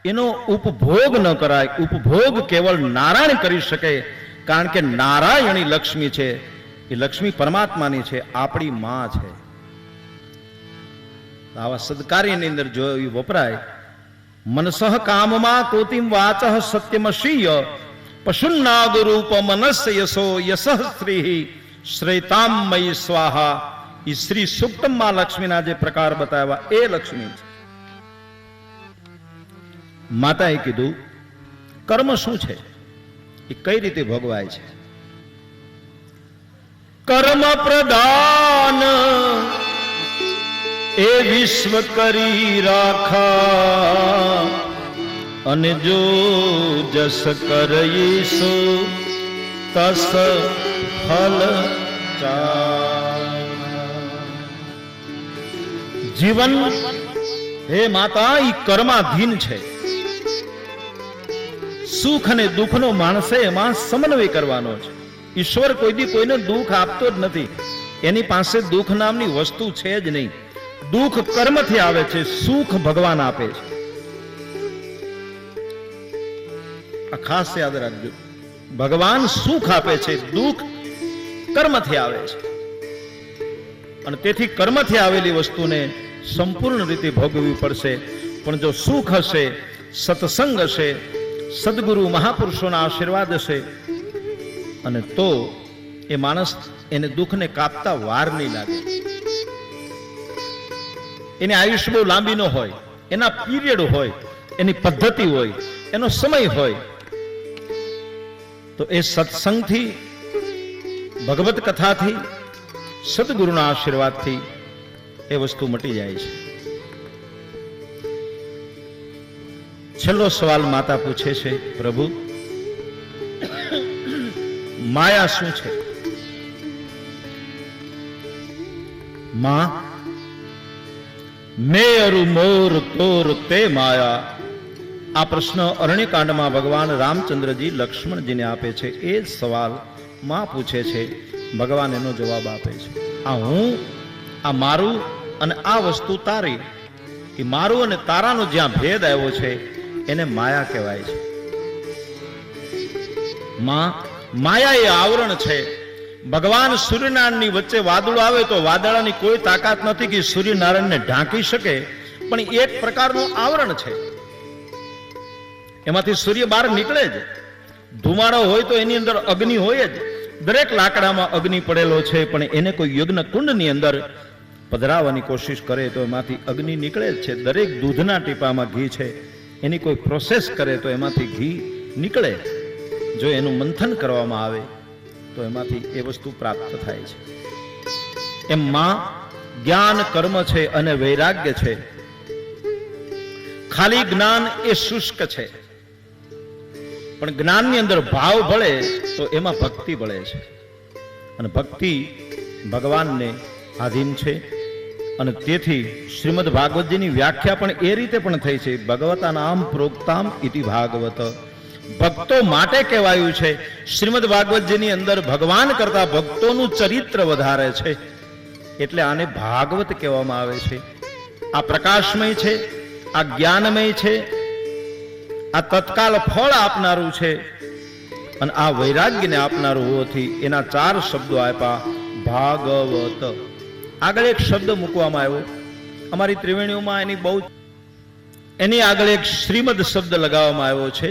એનો ઉપભોગ ન કરાય. ઉપભોગ કેવળ નારાયણ કરી શકે, કારણ કે નારાયણી લક્ષ્મી છે, એ લક્ષ્મી પરમાત્માની છે, આપણી માં છે. આવા સદકાર્યની અંદર જો એ વપરાય, મનસઃ કામમાં કોતિમ વાચઃ સત્યમશીય પશુનાગ રૂપ મનસ્ય યશો યશ સ્ત્રી શ્રેતામયી સ્વાહા. એ શ્રી સુક્તમમાં લક્ષ્મીના જે પ્રકાર બતાવ્યા એ લક્ષ્મી છે. માતાએ કીધું કર્મ શું છે, એ કઈ રીતે ભોગવાય છે. કર્મ પ્રદાન એ વિશ્વ કરી રાખા, અને જો જસ કરઈશો તસ ફલ જીવન હે માતા ઈ કર્માધીન છે. સુખ અને દુઃખનો માણસે એમાં સમન્વય કરવાનો છે. ઈશ્વર કોઈ દી કોઈને દુઃખ આપતો જ નથી. એની પાસે દુઃખ નામની વસ્તુ છે જ નહીં. દુઃખ કર્મથી આવે છે, સુખ ભગવાન આપે છે. આ ખાસ યાદ રાખજો. ભગવાન સુખ આપે છે, દુઃખ કર્મથી આવે છે. અને તેથી કર્મથી આવેલી વસ્તુને સંપૂર્ણ રીતે ભોગવવી પડશે. પણ જો સુખ હશે, સત્સંગ હશે, સદગુરુ મહાપુરુષોના આશીર્વાદ હશે, અને તો એ માણસ એને દુઃખને કાપતા વાર નહીં લાગે. એની આયુષ્ય બહુ લાંબી ન હોય, એના પીરિયડ હોય, એની પદ્ધતિ હોય, એનો સમય હોય. તો એ સત્સંગથી, ભગવત કથાથી, સદગુરુના આશીર્વાદથી એ વસ્તુ મટી જાય છે. છેલ્લો સવાલ માતા પૂછે છે, પ્રભુ માયા શું છે? માં મેરુ મોર તોર તે માયા. આ પ્રશ્ન અરણ્યકાંડમાં ભગવાન રામચંદ્રજી લક્ષ્મણજીને આપે છે. એ જ સવાલ માં પૂછે છે, ભગવાન એનો જવાબ આપે છે. આ હું, આ મારું અને આ વસ્તુ તારી, એ મારું અને તારાનો જ્યાં ભેદ આવ્યો છે એને માયા કહેવાય છે. માયા એ આવરણ છે. ભગવાન સૂર્યનારાયણની વચ્ચે વાદળો આવે તો વાદળાની કોઈ તાકાત નથી કે સૂર્યનારાયણને ઢાંકી શકે, પણ એક પ્રકારનું આવરણ છે. એમાંથી સૂર્ય બહાર નીકળે જ. ધુમાડો હોય તો એની અંદર અગ્નિ હોય જ. દરેક લાકડામાં અગ્નિ પડેલો છે, પણ એને કોઈ યજ્ઞ કુંડની અંદર પધરાવવાની કોશિશ કરે તો એમાંથી અગ્નિ નીકળે જ છે. દરેક દૂધના ટીપામાં ઘી છે, એની કોઈ પ્રોસેસ કરે તો એમાંથી ઘી નીકળે. જો એનું મંથન કરવામાં આવે તો એમાંથી એ વસ્તુ પ્રાપ્ત થાય છે. એમ માં જ્ઞાન કર્મ છે અને વૈરાગ્ય છે. ખાલી જ્ઞાન એ શુષ્ક છે, પણ જ્ઞાનની અંદર ભાવ ભળે તો એમાં ભક્તિ ભળે છે. અને ભક્તિ ભગવાનને આધીન છે. અને તેથી શ્રીમદ ભાગવતજીની વ્યાખ્યા પણ એ રીતે પણ થઈ છે, ભગવતા નામ પ્રોક્તામ ઇતિ ભાગવત. ભક્તો માટે કહેવાયું છે. શ્રીમદ ભાગવતજીની અંદર ભગવાન કરતા ભક્તોનું ચરિત્ર વધારે છે, એટલે આને ભાગવત કહેવામાં આવે છે. આ પ્રકાશમય છે, આ જ્ઞાનમય છે, આ તત્કાલ ફળ આપનારું છે, અને આ વૈરાગ્યને આપનારું હોવાથી એના 4 શબ્દો આપ્યા, ભાગવત. આગળ એક શબ્દ મૂકવામાં આવ્યો. અમારી ત્રિવેણીઓમાં એની આગળ એક શ્રીમદ શબ્દ લગાવવામાં આવ્યો છે,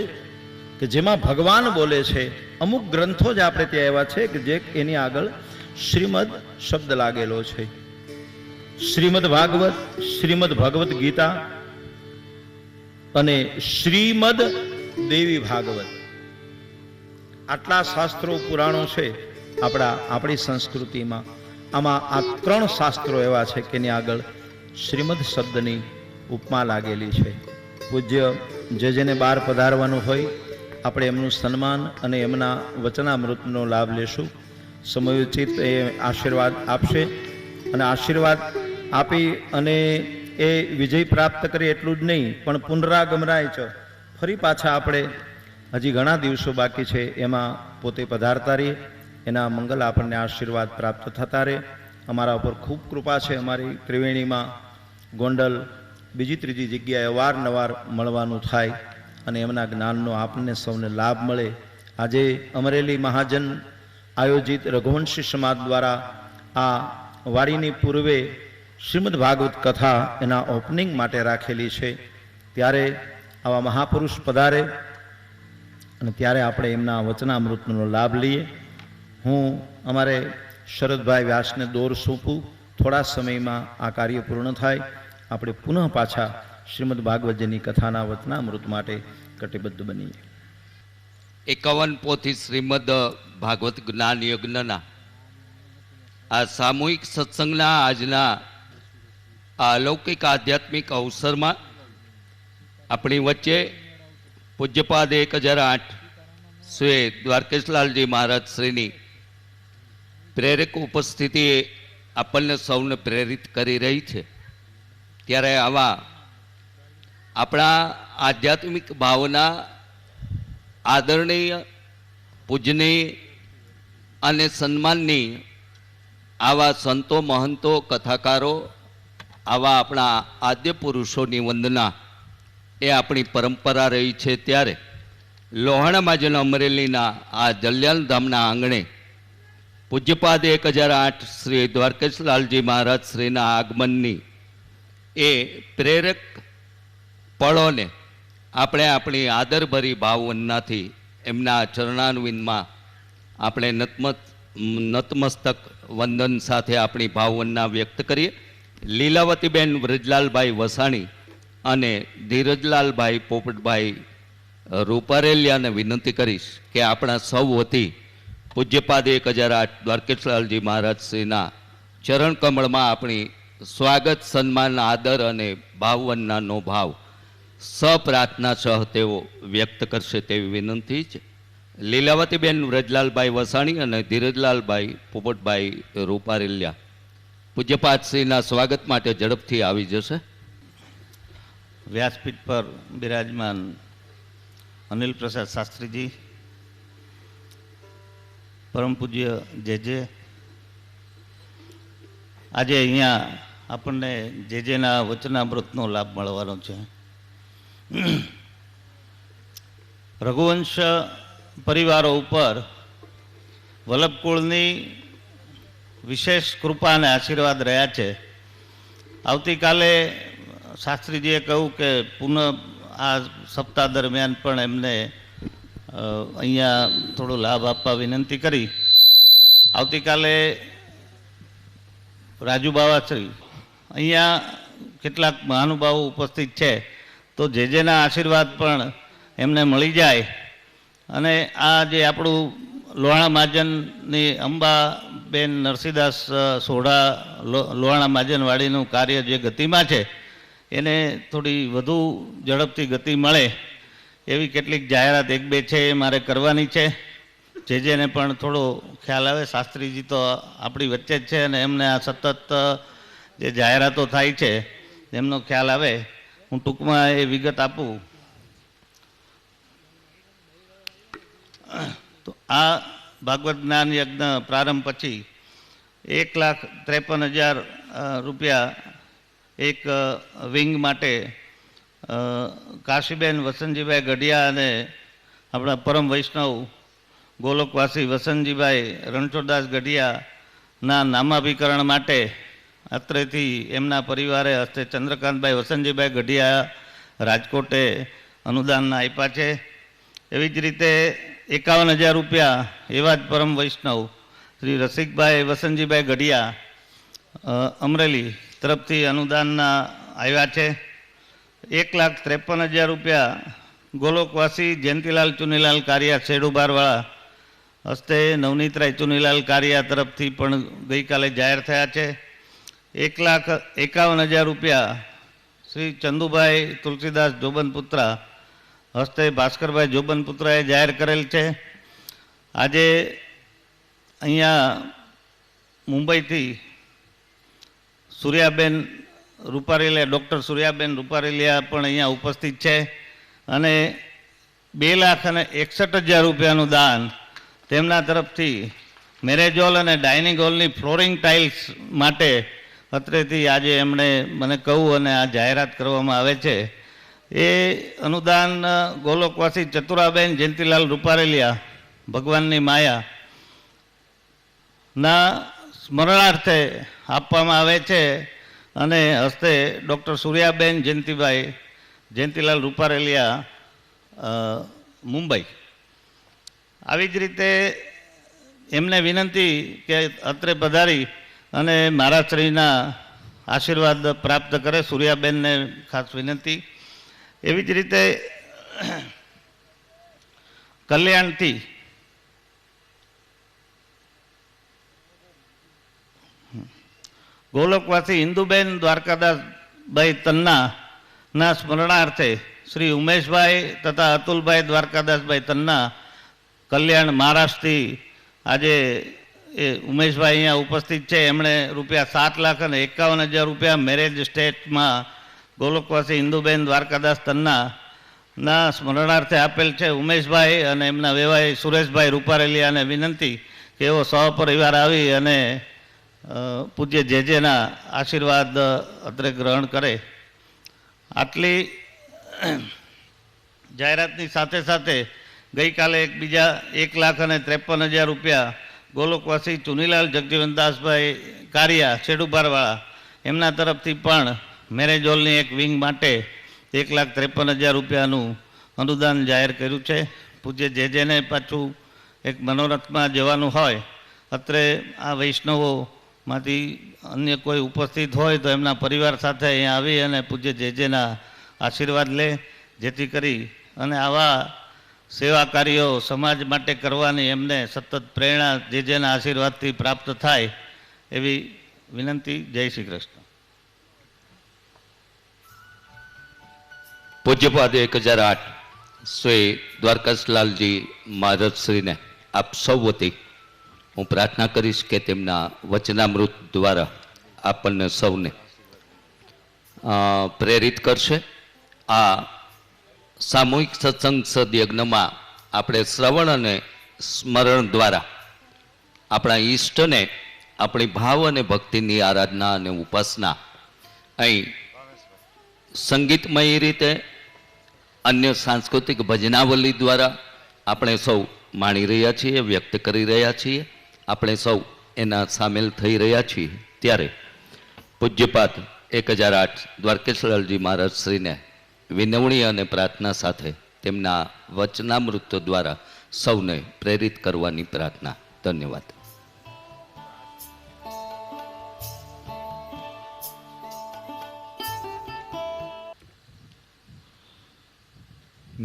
કે જેમાં ભગવાન બોલે છે. અમુક ગ્રંથો જ આપણે ત્યાં આવ્યા છે કે જે એની આગળ શ્રીમદ શબ્દ લાગેલો છે. શ્રીમદ ભાગવત, શ્રીમદ ભગવત ગીતા અને શ્રીમદ દેવી ભાગવત. આટલા શાસ્ત્રો પુરાણો છે આપણી સંસ્કૃતિમાં. આમાં આ 3 શાસ્ત્રો એવા છે કે એની આગળ શ્રીમદ શબ્દની ઉપમા લાગેલી છે. પૂજ્ય જેને બહાર પધારવાનું હોય, આપણે એમનું સન્માન અને એમના વચનામૃતનો લાભ લેશું. સમયોચિત એ આશીર્વાદ આપશે, અને આશીર્વાદ આપી અને એ વિજય પ્રાપ્ત કરે એટલું જ નહીં, પણ પુનરાગમરાય છે. ફરી પાછા આપણે હજી ઘણા દિવસો બાકી છે, એમાં પોતે પધારતા રહીએ. એના મંગલ આપણને આશીર્વાદ પ્રાપ્ત થતા રહે. અમારા ઉપર ખૂબ કૃપા છે. અમારી ત્રિવેણીમાં, ગોંડલ બીજી ત્રીજી જગ્યાએ અવારનવાર મળવાનું થાય અને એમના જ્ઞાનનો આપણને સૌને લાભ મળે. આજે અમરેલી મહાજન આયોજિત રઘુવંશી સમાજ દ્વારા આ વારીની પૂર્વે શ્રીમદ ભાગવત કથા એના ઓપનિંગ માટે રાખેલી છે. ત્યારે આવા મહાપુરુષ પધારે અને ત્યારે આપણે એમના વચનામૃતનો લાભ લઈએ. હું અમારે શરદભાઈ વ્યાસને દોર સોંપું. થોડા સમયમાં આ કાર્ય પૂર્ણ થાય આપણે પુનઃ પાછા શ્રીમદ ભાગવતજીની કથાના વચનામૃત માટે કટિબદ્ધ બનીએ. 51 પોથી શ્રીમદ ભાગવત જ્ઞાન યજ્ઞના આ સામૂહિક સત્સંગના આજના આ અલૌકિક આધ્યાત્મિક અવસરમાં આપણી વચ્ચે પૂજ્યપાદ 1008 શ્રી દ્વારકેશલાલજી મહારાજ શ્રીની પ્રેરક ઉપસ્થિતિ આપણને સૌને પ્રેરિત કરી રહી છે. ત્યારે આવા આપણા આધ્યાત્મિક ભાવના આદરણીય, પૂજનીય અને સન્માનનીય આવા સંતો, મહંતો, કથાકારો, આવા આપણા આદ્ય પુરુષોની વંદના એ આપણી પરંપરા રહી છે. ત્યારે લોહાણા મહાજન અમરેલીના આ જલ્યાલ ધામના આંગણે પૂજ્યપાદ 1008 શ્રી દ્વારકેશલાલજી મહારાજ શ્રીના આગમનની એ પ્રેરક પળોને આપણે આપણી આદરભરી ભાવવંદનાથી એમના ચરણારવિંદમાં આપણે નતમસ્તક વંદન સાથે આપણી ભાવવંદના વ્યક્ત કરીએ. લીલાવતીબેન વ્રજલાલભાઈ વસાણી અને ધીરજલાલભાઈ પોપટભાઈ રૂપારેલિયાને વિનંતી કરીશ કે આપણા સૌ વતી પૂજ્યપાદ 1008 દ્વારકેશલાલજી મહારાજ શ્રીના ચરણ કમળમાં આપણી સ્વાગત, સન્માન, આદર અને ભાવવંદનાનો ભાવ સપ્રાર્થના સહ તેઓ વ્યક્ત કરશે તેવી વિનંતી છે. લીલાવતીબેન વ્રજલાલભાઈ વસાણી અને ધીરજલાલભાઈ પોપટભાઈ રૂપારેલિયા પૂજ્યપાદ શ્રીના સ્વાગત માટે ઝડપથી આવી જશે. વ્યાસપીઠ પર બિરાજમાન અનિલ પ્રસાદ શાસ્ત્રીજી, પરમ પૂજ્ય જે આજે અહીંયા આપણને જેના વચનામૃતનો લાભ મળવાનો છે. રઘુવંશ પરિવારો ઉપર વલ્લભકુળની વિશેષ કૃપા અને આશીર્વાદ રહ્યા છે. આવતીકાલે શાસ્ત્રીજીએ કહ્યું કે પુનઃ આ સપ્તાહ દરમિયાન પણ એમને અહીંયા થોડો લાભ આપવા વિનંતી કરી. આવતીકાલે રાજુ બાવાશ્રી અહીંયા કેટલાક મહાનુભાવો ઉપસ્થિત છે, તો જેના આશીર્વાદ પણ એમને મળી જાય અને આ જે આપણું લોહાણા મહાજનની અંબાબેન નરસિંહદાસ સોઢા લોહાણા મહાજનવાડીનું કાર્ય જે ગતિમાં છે એને થોડી વધુ ઝડપથી ગતિ મળે એવી કેટલીક જાહેરાત 1-2 છે એ મારે કરવાની છે. જેને પણ થોડો ખ્યાલ આવે. શાસ્ત્રીજી તો આપણી વચ્ચે જ છે અને એમને આ સતત જે જાહેરાતો થાય છે એમનો ખ્યાલ આવે. હું ટૂંકમાં એ વિગત આપું તો આ ભાગવત જ્ઞાન યજ્ઞ પ્રારંભ પછી 1,53,000 રૂપિયા એક વિંગ માટે કાશીબેન વસંતજીભાઈ ગઢિયા અને આપણા પરમ વૈષ્ણવ ગોલોકવાસી વસંતજીભાઈ રણછોડદાસ ગઢિયાના નામાભિકરણ માટે અત્રેથી એમના પરિવારે હસ્તે ચંદ્રકાંતભાઈ વસંતજીભાઈ ગઢિયા રાજકોટે અનુદાનના આપ્યા છે. એવી જ રીતે 51,000 રૂપિયા એવા જ પરમ વૈષ્ણવ શ્રી રસિકભાઈ વસંતજીભાઈ ગઢિયા અમરેલી તરફથી અનુદાનના આવ્યા છે. 1,53,000 રૂપિયા ગોલોકવાસી જયંતિલાલ ચુનીલાલ કારિયા શેડુબારવાળા હસ્તે નવનીતરાય ચુનીલાલ કારિયા તરફથી પણ ગઈકાલે જાહેર થયા છે. 1,51,000 રૂપિયા શ્રી ચંદુભાઈ તુલસીદાસ જોબનપુત્રા હસ્તે ભાસ્કરભાઈ જોબનપુત્રાએ જાહેર કરેલ છે. આજે અહીંયા મુંબઈથી સૂર્યાબેન રૂપારેલિયા, ડૉક્ટર સૂર્યાબેન રૂપારેલિયા પણ અહીંયા ઉપસ્થિત છે અને 2,61,000 રૂપિયાનું દાન તેમના તરફથી મેરેજ હોલ અને ડાઇનિંગ હોલની ફ્લોરિંગ ટાઇલ્સ માટે અત્રેથી આજે એમણે મને કહું અને આ જાહેરાત કરવામાં આવે છે એ અનુદાન ગોલોકવાસી ચતુરાબેન જયંતિલાલ રૂપારેલિયા ભગવાનની માયા ના સ્મરણાર્થે આપવામાં આવે છે અને હસ્તે ડૉક્ટર સૂર્યાબેન જયંતિલાલ રૂપારેલિયા મુંબઈ. આવી જ રીતે એમને વિનંતી કે અત્રે પધારી અને મારા શ્રીના આશીર્વાદ પ્રાપ્ત કરે, સૂર્યાબેનને ખાસ વિનંતી. એવી જ રીતે કલ્યાણથી ગોલોકવાસી ઇન્દુબેન દ્વારકાદાસભાઈ તન્ના સ્મરણાર્થે શ્રી ઉમેશભાઈ તથા અતુલભાઈ દ્વારકાદાસભાઈ તન્ના કલ્યાણ મહારાષ્ટ્રથી આજે એ ઉમેશભાઈ અહીંયા ઉપસ્થિત છે. એમણે ₹7,51,000 રૂપિયા મેરેજ સ્ટેટમાં ગોલોકવાસી ઇન્દુબેન દ્વારકાદાસ તન્ના સ્મરણાર્થે આપેલ છે. ઉમેશભાઈ અને એમના વેવાઈ સુરેશભાઈ રૂપારેલિયાને વિનંતી કે એઓ સહપરિવાર આવી અને પૂજ્ય જેજેના આશીર્વાદ અત્રે ગ્રહણ કરે. આટલી જાહેરાતની સાથે સાથે ગઈકાલે એક બીજા ₹1,53,000 રૂપિયા ગોલોકવાસી ચુનીલાલ જગજીવનદાસભાઈ કારિયા છેડુબારવાળા એમના તરફથી પણ મેરેજ હોલની એક વિંગ માટે ₹1,53,000 રૂપિયાનું અનુદાન જાહેર કર્યું છે. પૂજ્ય જેજેને પાછું એક મનોરથમાં જવાનું હોય, અત્રે આ વૈષ્ણવોમાંથી અન્ય કોઈ ઉપસ્થિત હોય તો એમના પરિવાર સાથે અહીંયા આવી અને પૂજ્ય જેજેના આશીર્વાદ લે, જેથી કરી અને આવા સેવા કાર્યો સમાજ માટે કરવાની એમને સતત પ્રેરણા જેજેના આશીર્વાદથી પ્રાપ્ત થાય એવી વિનંતી. જય શ્રી કૃષ્ણ. પૂજ્યપાદ 1008 શ્રી દ્વારકાસલાલજી મહારાજશ્રીને આપ સૌ વતી હું પ્રાર્થના કરીશ કે તેમના વચનામૃત દ્વારા આપણને સૌને પ્રેરિત કરશે. આ સામૂહિક સત્સંગ સદયજ્ઞમાં આપણે શ્રવણ અને સ્મરણ દ્વારા આપણા ઈષ્ટને આપણી ભાવ અને ભક્તિની આરાધના અને ઉપાસના અહીં સંગીતમય રીતે અન્ય સાંસ્કૃતિક ભજનાવલી દ્વારા આપણે સૌ માણી રહ્યા છીએ, વ્યક્ત કરી રહ્યા છીએ, આપણે સૌ એના સામેલ થઈ રહ્યા છીએ. ત્યારે પૂજ્યપાદ 1008 દ્વારકેશલાલજી મહારાજ શ્રીને વિનવણી અને પ્રાર્થના સાથે તેમના વચનામૃત દ્વારા સૌને પ્રેરિત કરવાની પ્રાર્થના. ધન્યવાદ.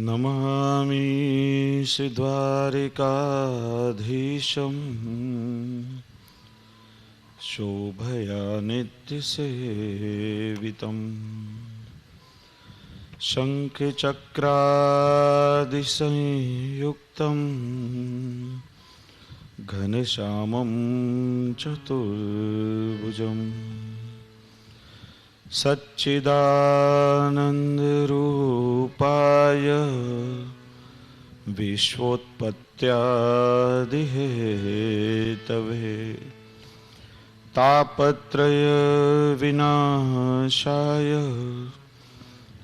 નમામિ શ્રી દ્વારિકાધીશમ શોભયા નિત્યસેવિતમ શંખચક્રાદિસંયુક્તમ ઘનશ્યામં ચતુર્ભુજમ સચ્ચિદાનંદરૂપાય વિશ્વોત્પત્યાદિહેતવે તાપત્રય વિનાશાય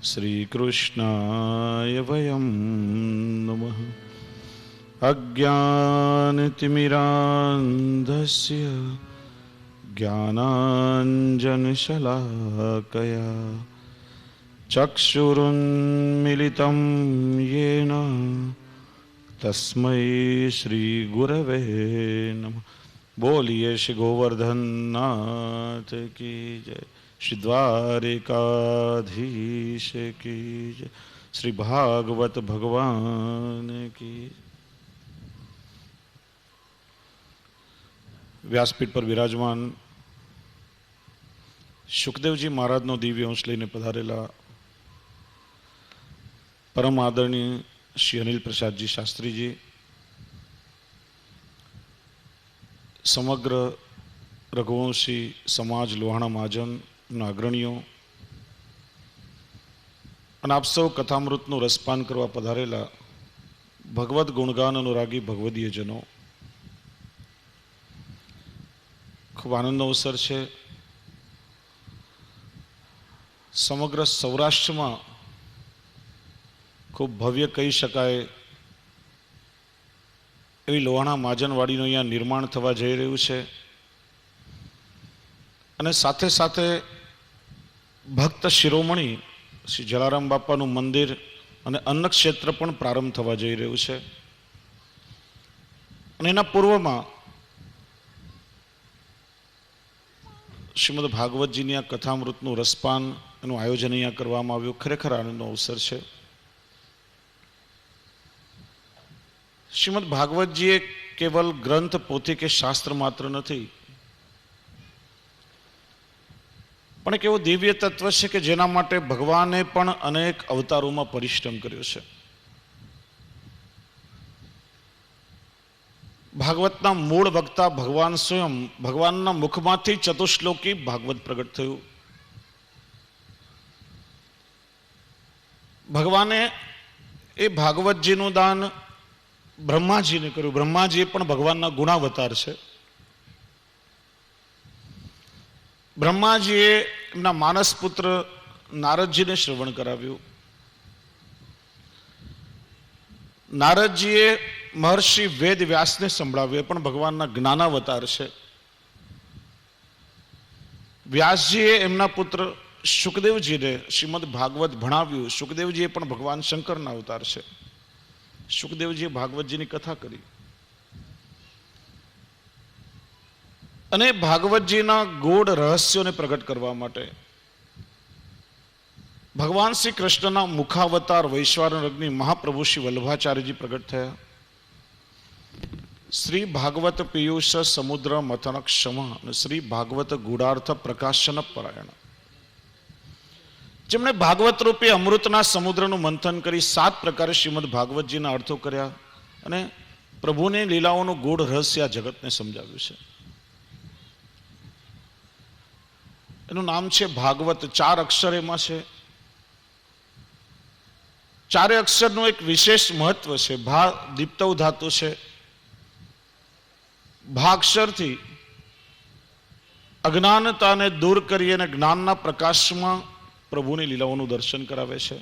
શ્રીકૃષ્ણાય વયં નમઃ. અજ્ઞાનતિમિરાન્ધસ્ય જ્ઞાનાંજનશલાકયા ચક્ષુરુન્મિલિतं येन તસ્मै શ્રીગુરવે નમઃ. બોલીએ શ્રી ગોવર્ધનનાથ કી જય, શ્રી દ્વારિકાધીશ કી જય, શ્રી ભાગવત ભગવાન કી. વ્યાસપીઠ પર વિરાજમાન સુખદેવજી મહારાજનો દિવ્ય અંશ લઈને પધારેલા પરમ આદરણીય શ્રી અનિલ પ્રસાદજી શાસ્ત્રીજી, સમગ્ર રઘુવંશી સમાજ લોહાણા મહાજનના અગ્રણીઓ અને આપ સૌ કથામૃતનું રસપાન કરવા પધારેલા ભગવદ્ ગુણગાન અનુરાગી ભગવદીયજનો, ખૂબ આનંદનો અવસર છે સમગ્ર સૌરાષ્ટ્રમાં ખૂબ ભવ્ય કહી શકાય એવી લોહાણા માજનવાડીનું અહીંયા નિર્માણ થવા જઈ રહ્યું છે અને સાથે સાથે ભક્ત શિરોમણી શ્રી જલારામ બાપાનું મંદિર અને અન્ન ક્ષેત્ર પણ પ્રારંભ થવા જઈ રહ્યું છે અને એના પૂર્વમાં શ્રીમદ ભાગવતજીની આ કથામૃતનું રસપાન એનું આયોજન અહીંયા કરવામાં આવ્યું. ખરેખર આનંદનો અવસર છે. શ્રીમદ ભાગવતજી એ કેવલ ગ્રંથ, પોથી કે શાસ્ત્ર માત્ર નથી, પણ એક એવું દિવ્ય તત્વ છે કે જેના માટે ભગવાને પણ અનેક અવતારોમાં પરિશ્રમ કર્યો છે. ભાગવતના મૂળ વક્તા ભગવાન સ્વયં, ભગવાનના મુખમાંથી ચતુશ્લોકી ભાગવત પ્રગટ થયું. ભગવાને એ ભાગવતજીનું દાન બ્રહ્માજીને કર્યું. બ્રહ્માજી પણ ભગવાનના ગુણાવતાર છે. બ્રહ્માજીએ એમના માનસ પુત્ર નારદજીને શ્રવણ કરાવ્યું. નારદજીએ મહર્ષિ વેદ વ્યાસને સંભળાવ્યું, એ પણ ભગવાનના જ્ઞાનાવતાર છે. વ્યાસજીએ એમના પુત્ર શુકદેવજીને શ્રીમદ ભાગવત ભણાવ્યું. શુકદેવજીએ પણ ભગવાન શંકરના અવતાર છે. શુકદેવજીએ ભાગવતજીની કથા કરી અને ભાગવતજીના ગૂઢ રહસ્યોને પ્રગટ કરવા માટે ભગવાન શ્રી કૃષ્ણના મુખાવતાર વૈશ્વાનર અગ્નિ મહાપ્રભુ શ્રી વલ્લભાચાર્યજી પ્રગટ થયા. શ્રી ભાગવત પિયુષ સમુદ્ર મથન ક્ષમ અને શ્રી ભાગવત ગૂઢાર્થ પ્રકાશન પરાયણ, જેમણે ભાગવત રૂપી અમૃતના સમુદ્રનું મંથન કરી 7 પ્રકારે શ્રીમદ ભાગવતજીના અર્થો કર્યા અને પ્રભુની લીલાઓનું ગૂઢ રહસ્ય જગતને સમજાવ્યું છે. એનું નામ છે ભાગવત. 4 અક્ષર એમાં છે. 4 અક્ષરનું એક વિશેષ મહત્વ છે. ભા દીપ્તવ ધાતુ છે. ભાક્ષરથી અજ્ઞાનતાને દૂર કરી અને જ્ઞાનના પ્રકાશમાં પ્રભુની લીલાઓનું દર્શન કરાવે છે.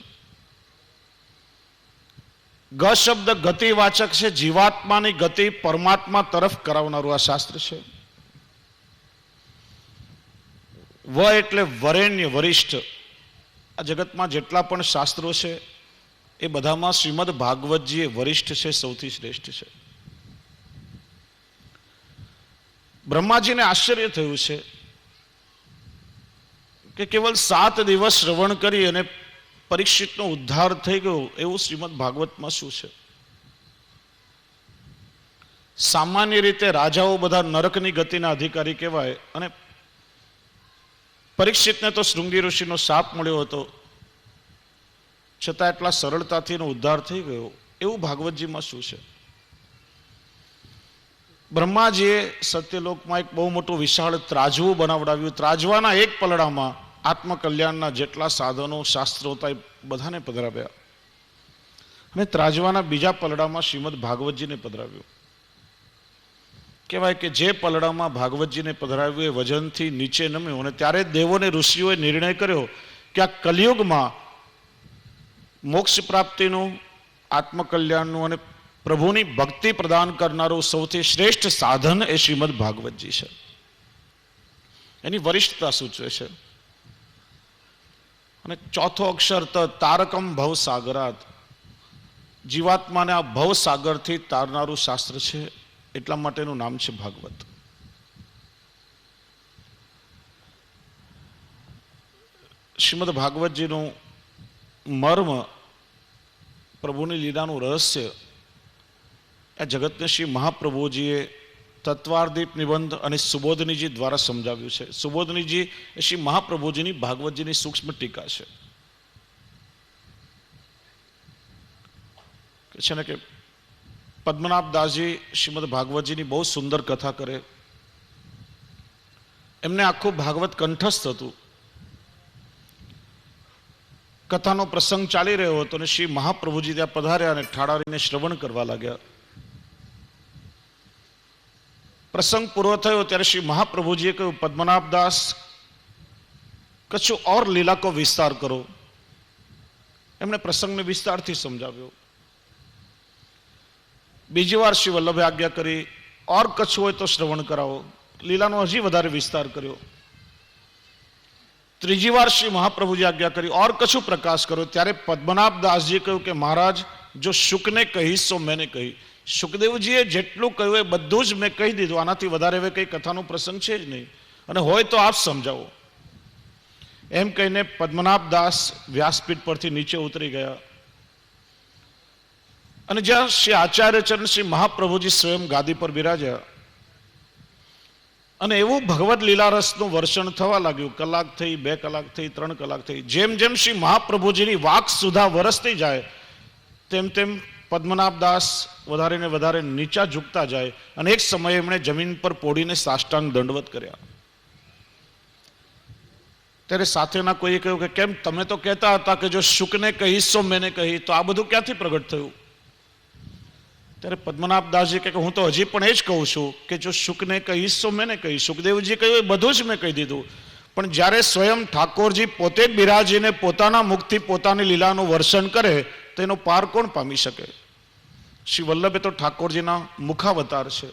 ગ શબ્દ ગતિવાચક છે. જીવાત્માની ગતિ પરમાત્મા તરફ કરાવનારું આ શાસ્ત્ર છે. વ એટલે વરેણ્ય, વરિષ્ઠ. આ જગતમાં જેટલા પણ શાસ્ત્રો છે એ બધામાં શ્રીમદ ભાગવતજી એ વરિષ્ઠ છે, સૌથી શ્રેષ્ઠ છે. બ્રહ્માજીને આશ્ચર્ય થયું છે કે કેવલ 7 દિવસ શ્રવણ કરી અને પરીક્ષિતનો ઉદ્ધાર થઈ ગયો, એવું શ્રીમદ ભાગવતમાં શું છે? સામાન્ય રીતે રાજાઓ બધા નરકની ગતિના અધિકારી કહેવાય અને પરીક્ષિતને તો શૃંગી ઋષિનો શાપ મળ્યો હતો, છતાં એટલા સરળતાથી એનો ઉદ્ધાર થઈ ગયો, એવું ભાગવતજીમાં શું છે? બ્રહ્માજીએ સત્યલોકમાં એક બહુ મોટું વિશાળ ત્રાજવું બનાવડાવ્યું. ત્રાજવાના એક પલડામાં આત્મકલ્યાણના જેટલા સાધનો, શાસ્ત્રો હતા એ બધાને પધરાવ્યા અને ત્રાજવાના બીજા પલડામાં શ્રીમદ ભાગવતજીને પધરાવ્યું. કહેવાય કે જે પલડામાં ભાગવતજીને પધરાવ્યું એ વજનથી નીચે નમ્યું અને ત્યારે દેવોને ઋષિઓએ નિર્ણય કર્યો કે આ કલિયુગમાં મોક્ષ પ્રાપ્તિનું, આત્મકલ્યાણનું અને પ્રભુની ભક્તિ પ્રદાન કરનારું સૌથી શ્રેષ્ઠ સાધન એ શ્રીમદ ભાગવતજી છે. એની વરિષ્ઠતા સૂચવે છે. અને ચોથો અક્ષર તારકમ ભવસાગરાત, જીવાત્માને આ ભવસાગરથી તારનારું શાસ્ત્ર છે, એટલા માટેનું નામ છે ભાગવત. શ્રીમદ ભાગવતજીનું મર્મ, પ્રભુની લીલાનું રહસ્ય આ જગતને શ્રી મહાપ્રભુજીએ તત્વાર્ધિત નિબંધ અને સુબોધનીજી દ્વારા સમજાવ્યું છે. સુબોધનીજી એ શ્રી મહાપ્રભુજીની ભાગવતજીની સૂક્ષ્મ ટીકા છે. છે ને કે પદ્મનાભ દાસજી શ્રીમદ ભાગવતજીની બહુ સુંદર કથા કરે. એમને આખું ભાગવત કંઠસ્થ હતું. કથાનો પ્રસંગ ચાલી રહ્યો હતો અને શ્રી મહાપ્રભુજી ત્યાં પધાર્યા અને ઠાડારીને શ્રવણ કરવા લાગ્યા. પ્રસંગ પૂરો થયો ત્યારે શ્રી મહાપ્રભુજીએ કહ્યું, પદ્મનાભદાસ કશું ઓર લીલા કો વિસ્તાર કરો. એમણે પ્રસંગને વિસ્તારથી સમજાવ્યો. બીજી વાર શ્રી વલ્લભે આજ્ઞા કરી, ઓર કચ્છ હોય તો શ્રવણ કરાવો. લીલાનો હજી વધારે વિસ્તાર કર્યો. ત્રીજી વાર શ્રી મહાપ્રભુજી આજ્ઞા કરી, ઓર કશું પ્રકાશ કરો. ત્યારે પદ્મનાભ દાસજીએ કહ્યું કે મહારાજ, જો શુકને કહીશ તો મેને કહી. સુખદેવજીએ જેટલું કહ્યું એ બધું જ મેં કહી દીધું. આનાથી વધારે હવે કઈ કથાનો પ્રસંગ છે જ નહીં, અને હોય તો આપ સમજાવો. એમ કહીને પદ્મનાભ દાસ વ્યાસપીઠ પરથી નીચે ઉતરી ગયા, અને જ્યાં શ્રી આચાર્યચરણ શ્રી મહાપ્રભુજી સ્વયં ગાદી પર બિરાજ્યા, અને એવું ભગવદ લીલારસનું વર્ષણ થવા લાગ્યું. કલાક થઈ, 2 કલાક થઈ, 3 કલાક થઈ. જેમ જેમ શ્રી મહાપ્રભુજીની વાક સુધા વરસતી જાય તેમ તેમ પદ્મનાભ દાસ વધારે ને વધારે નીચા ઝૂકતા જાય, અને એક સમયે એમણે જમીન પર પોડીને સાષ્ટાંગ દંડવત કર્યા. ત્યારે સાથેના કોઈએ કહ્યું કે કેમ, તમે તો કહેતા હતા કે જો શુકને કહીશ તો મેને કહી, તો આ બધું ક્યાંથી પ્રગટ થયું? ત્યારે પદ્મનાભ દાસજી કહે કે હું તો હજી પણ એ જ કહું છું કે જો શુકને કહીશ તો મેને કહી. સુખદેવજી કહ્યું એ બધું જ મેં કહી દીધું, પણ જ્યારે સ્વયં ઠાકોરજી પોતે જ બિરાજીને પોતાના મુખથી પોતાની લીલાનું વર્ષન કરે તો એનો પાર કોણ પામી શકે? શ્રી વલ્લભે તો ઠાકોરજીના મુખાવતાર છે,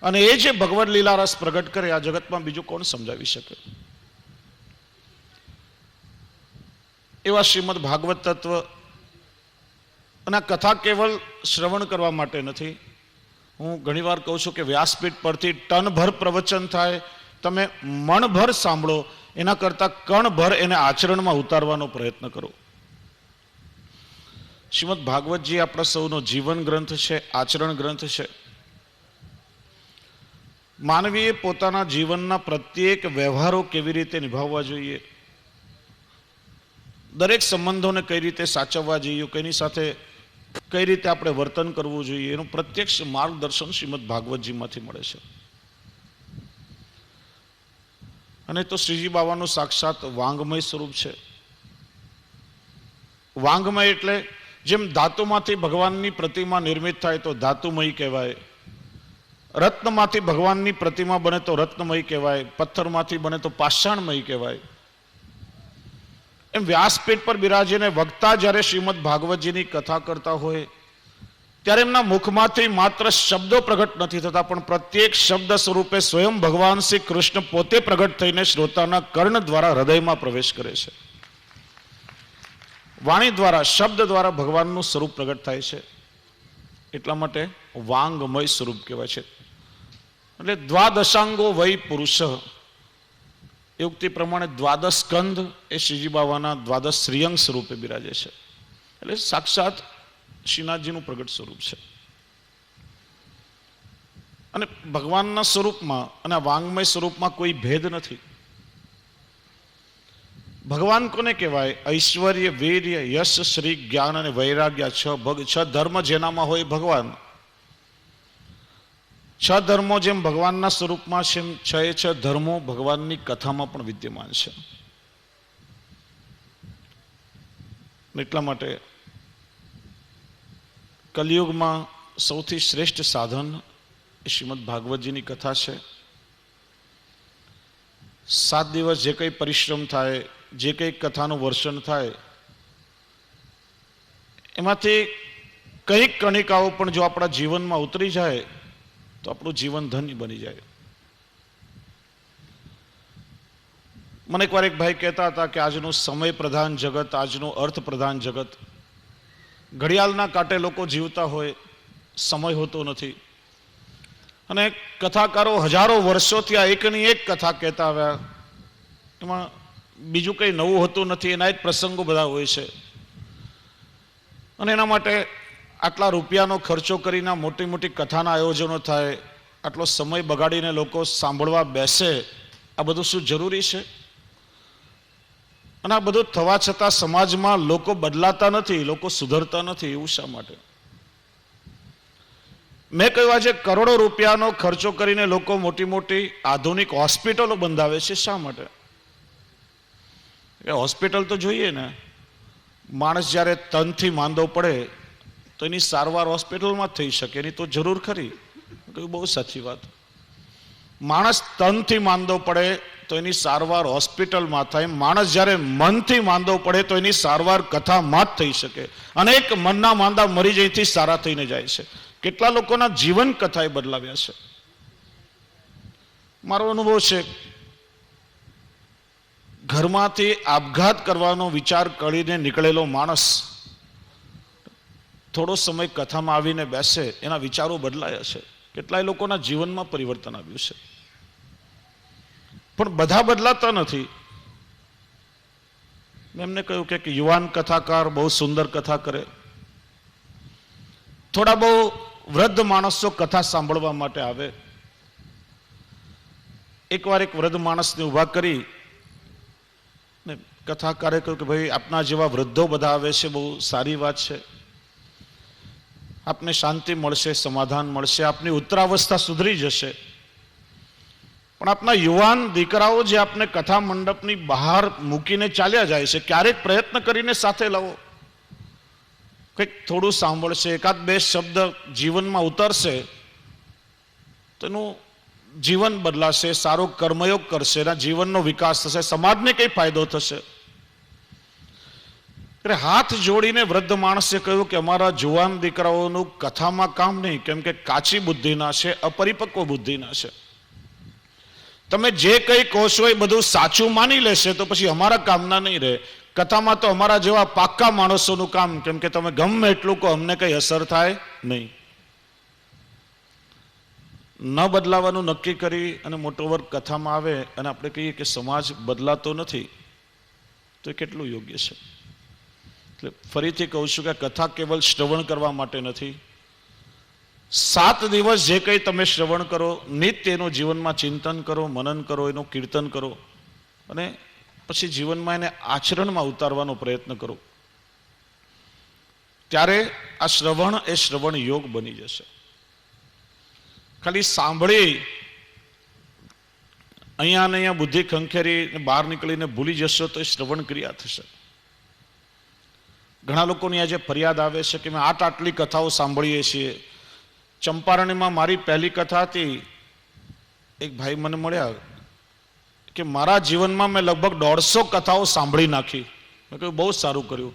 અને એ જે ભગવદ લીલારસ પ્રગટ કરે આ જગતમાં બીજું કોણ સમજાવી શકે? એવા શ્રીમદ ભાગવત તત્વ. અને આ કથા કેવલ શ્રવણ કરવા માટે નથી. હું ઘણીવાર કહું છું કે વ્યાસપીઠ પરથી ટનભર પ્રવચન થાય, તમે મણભર સાંભળો, એના કરતાં કણભર એને આચરણમાં ઉતારવાનો પ્રયત્ન કરો. શ્રીમદ ભાગવતજી આપણા સૌનો જીવન ગ્રંથ છે, આચરણ ગ્રંથ છે. માનવીએ પોતાના જીવનના પ્રત્યેક વ્યવહારો કેવી રીતે નિભાવવા જોઈએ, દરેક સંબંધોને કઈ રીતે સાચવવા જોઈએ, કોઈની સાથે કઈ રીતે આપણે વર્તન કરવું જોઈએ, એનું પ્રત્યક્ષ માર્ગદર્શન શ્રીમદ ભાગવતજીમાંથી મળે છે. અને તો શ્રીજી બાવાનું સાક્ષાત વાંગમય સ્વરૂપ છે. વાંગમય એટલે જેમ ધાતુમાંથી ભગવાનની પ્રતિમા નિર્મિત થાય તો ધાતુમય કહેવાય, રત્નમાંથી ભગવાનની પ્રતિમા બને તો રત્નમય કહેવાય, પથ્થરમાંથી બને તો પાષાણમય કહેવાય. એમ વ્યાસપીઠ પર બિરાજીને વક્તા જ્યારે શ્રીમદ ભાગવતજીની કથા કરતા હોય ત્યારે એમના મુખમાંથી માત્ર શબ્દો પ્રગટ નથી થતા, પણ પ્રત્યેક શબ્દ સ્વરૂપે સ્વયં ભગવાન શ્રી કૃષ્ણ પોતે પ્રગટ થઈને શ્રોતાના કર્ણ દ્વારા હૃદયમાં પ્રવેશ કરે છે. વાણી દ્વારા, શબ્દ દ્વારા ભગવાનનું સ્વરૂપ પ્રગટ થાય છે. એટલા માટે વાંગમય સ્વરૂપ કહેવાય છે. એટલે દ્વાદશાંગો વૈ પુરુષ, એ ઉક્તિ પ્રમાણે દ્વાદશ સ્કંદ એ શ્રીજી બાવાના દ્વાદશ શ્રીઅંગ સ્વરૂપે બિરાજે છે. એટલે સાક્ષાત શ્રીનાથજીનું પ્રગટ સ્વરૂપ છે. અને ભગવાનના સ્વરૂપમાં અને વાંગમય સ્વરૂપમાં કોઈ ભેદ નથી. ભગવાન કોને કહેવાય? ઐશ્વર્ય, વીર્ય, યશ, શ્રી, જ્ઞાન અને વૈરાગ્ય, 6 ધર્મ જેનામાં હોય ભગવાન. 6 ધર્મો જેમ ભગવાનના સ્વરૂપમાં છે, 6 ધર્મો ભગવાનની કથામાં પણ વિદ્યમાન છે. એટલા માટે કલિયુગમાં સૌથી શ્રેષ્ઠ સાધન એ શ્રીમદ ભાગવતજીની કથા છે. 7 દિવસ જે કંઈ પરિશ્રમ થાય, જે કંઈ કથાનું વર્ષન થાય, એમાંથી કંઈક કણિકાઓ પણ જો આપણા જીવનમાં ઉતરી જાય તો આપણું જીવન ધન્ય બની જાય. મને એકવાર એક ભાઈ કહેતા હતા કે આજનું સમય પ્રધાન જગત, આજનું અર્થ પ્રધાન જગત, ઘડિયાળના કાંટે લોકો જીવતા હોય, સમય હોતો નથી. અને કથાકારો હજારો વર્ષોથી આ એકની એક કથા કહેતા આવ્યા, એમાં બીજું કંઈ નવું હોતું નથી, એના જ પ્રસંગો બધા હોય છે. અને એના માટે આટલા રૂપિયાનો ખર્ચો કરીને મોટી મોટી કથાના આયોજનો થાય, આટલો સમય બગાડીને લોકો સાંભળવા બેસે, આ બધું શું જરૂરી છે? અને આ બધું થવા છતાં સમાજમાં લોકો બદલાતા નથી, લોકો સુધરતા નથી. એવું શા માટે? મેં કહ્યું આજે કરોડો રૂપિયાનો ખર્ચો કરીને લોકો મોટી મોટી આધુનિક હોસ્પિટલો બંધાવે છે, શા માટે? એ હોસ્પિટલ તો જોઈએ ને. માણસ જ્યારે તનથી માંદો પડે તો એની સારવાર હોસ્પિટલમાં થઈ શકે, એની તો જરૂર ખરી. બહુ સાચી વાત. માણસ તનથી માંદો પડે તો તો એની સારવાર હોસ્પિટલમાં થાય. માણસ જ્યારે મનથી માંદો પડે તો એની સારવાર કથામાં જ થઈ શકે. અનેક મનના માંદા મરી જઈથી સારા થઈને જાય છે. કેટલા લોકોના જીવન કથાએ બદલાવ્યા છે. મારો અનુભવ છે, ઘરમાંથી આપઘાત કરવાનો વિચાર કરીને નીકળેલો માણસ થોડો સમય કથામાં આવીને બેસે, એના વિચારો બદલાયા છે. કેટલાય લોકોના જીવનમાં પરિવર્તન આવ્યું છે. પણ બધા બદલાતા નથી. મેં એમને કહ્યું કે યુવાન કથાકાર બહુ સુંદર કથા કરે, થોડા બહુ વૃદ્ધ માણસો કથા સાંભળવા માટે આવે. એકવાર એક વૃદ્ધ માણસને ઊભા કરી ને કથાકારે કહ્યું કે ભાઈ, આપના જેવા વૃદ્ધો બધા આવે છે, બહુ સારી વાત છે, આપને શાંતિ મળશે, સમાધાન મળશે, આપની ઉત્તરાવસ્થા સુધરી જશે. પણ આપના યુવાન દીકરાઓ જે આપને કથા મંડપની બહાર મૂકીને ચાલ્યા જાય છે, ક્યારેક પ્રયત્ન કરીને સાથે લાવો. કંઈક થોડું સાંભળશે, એકાદ બે શબ્દ જીવનમાં ઉતરશે, તેનું જીવન બદલાશે, સારો કર્મયોગ કરશે, એના જીવનનો વિકાસ થશે, સમાજને કઈ ફાયદો થશે. એટલે હાથ જોડીને વૃદ્ધ માણસે કહ્યું કે અમારા જુવાન દીકરાઓનું કથામાં કામ નહીં, કેમ કે કાચી બુદ્ધિના છે, અપરિપક્વ બુદ્ધિના છે. તમે જે કંઈ કહો છો એ બધું સાચું માની લેશે તો પછી અમારા કામના નહીં રહે. કથામાં તો અમારા જેવા પાક્કા માણસોનું કામ, કેમ કે તમે ગમે એટલું કહો, અમને કઈ અસર થાય નહીં. ન બદલાવાનું નક્કી કરી અને મોટો વર્ગ કથામાં આવે અને આપણે કહીએ કે સમાજ બદલાતો નથી, તો એ કેટલું યોગ્ય છે? એટલે ફરીથી કહું છું કે કથા કેવલ શ્રવણ કરવા માટે નથી. 7 દિવસ જે કંઈ તમે શ્રવણ કરો, નિત્ય એનું જીવનમાં ચિંતન કરો, મનન કરો, એનું કીર્તન કરો અને પછી જીવનમાં એને આચરણમાં ઉતારવાનો પ્રયત્ન કરો. ત્યારે આ શ્રવણ એ શ્રવણ યોગ બની જશે. ખાલી સાંભળી અહીંયા ને અહીંયા બુદ્ધિ ખંખેરી બહાર નીકળીને ભૂલી જશો તો એ શ્રવણ ક્રિયા થશે. ઘણા લોકોની આજે ફરિયાદ આવે છે કે મેં આટલી કથાઓ સાંભળીએ છીએ. ચંપારણ્યમાં મારી પહેલી કથા હતી. એક ભાઈ મને મળ્યા કે મારા જીવનમાં મેં લગભગ 150 કથાઓ સાંભળી નાખી. મેં કહ્યું બહુ સારું કર્યું.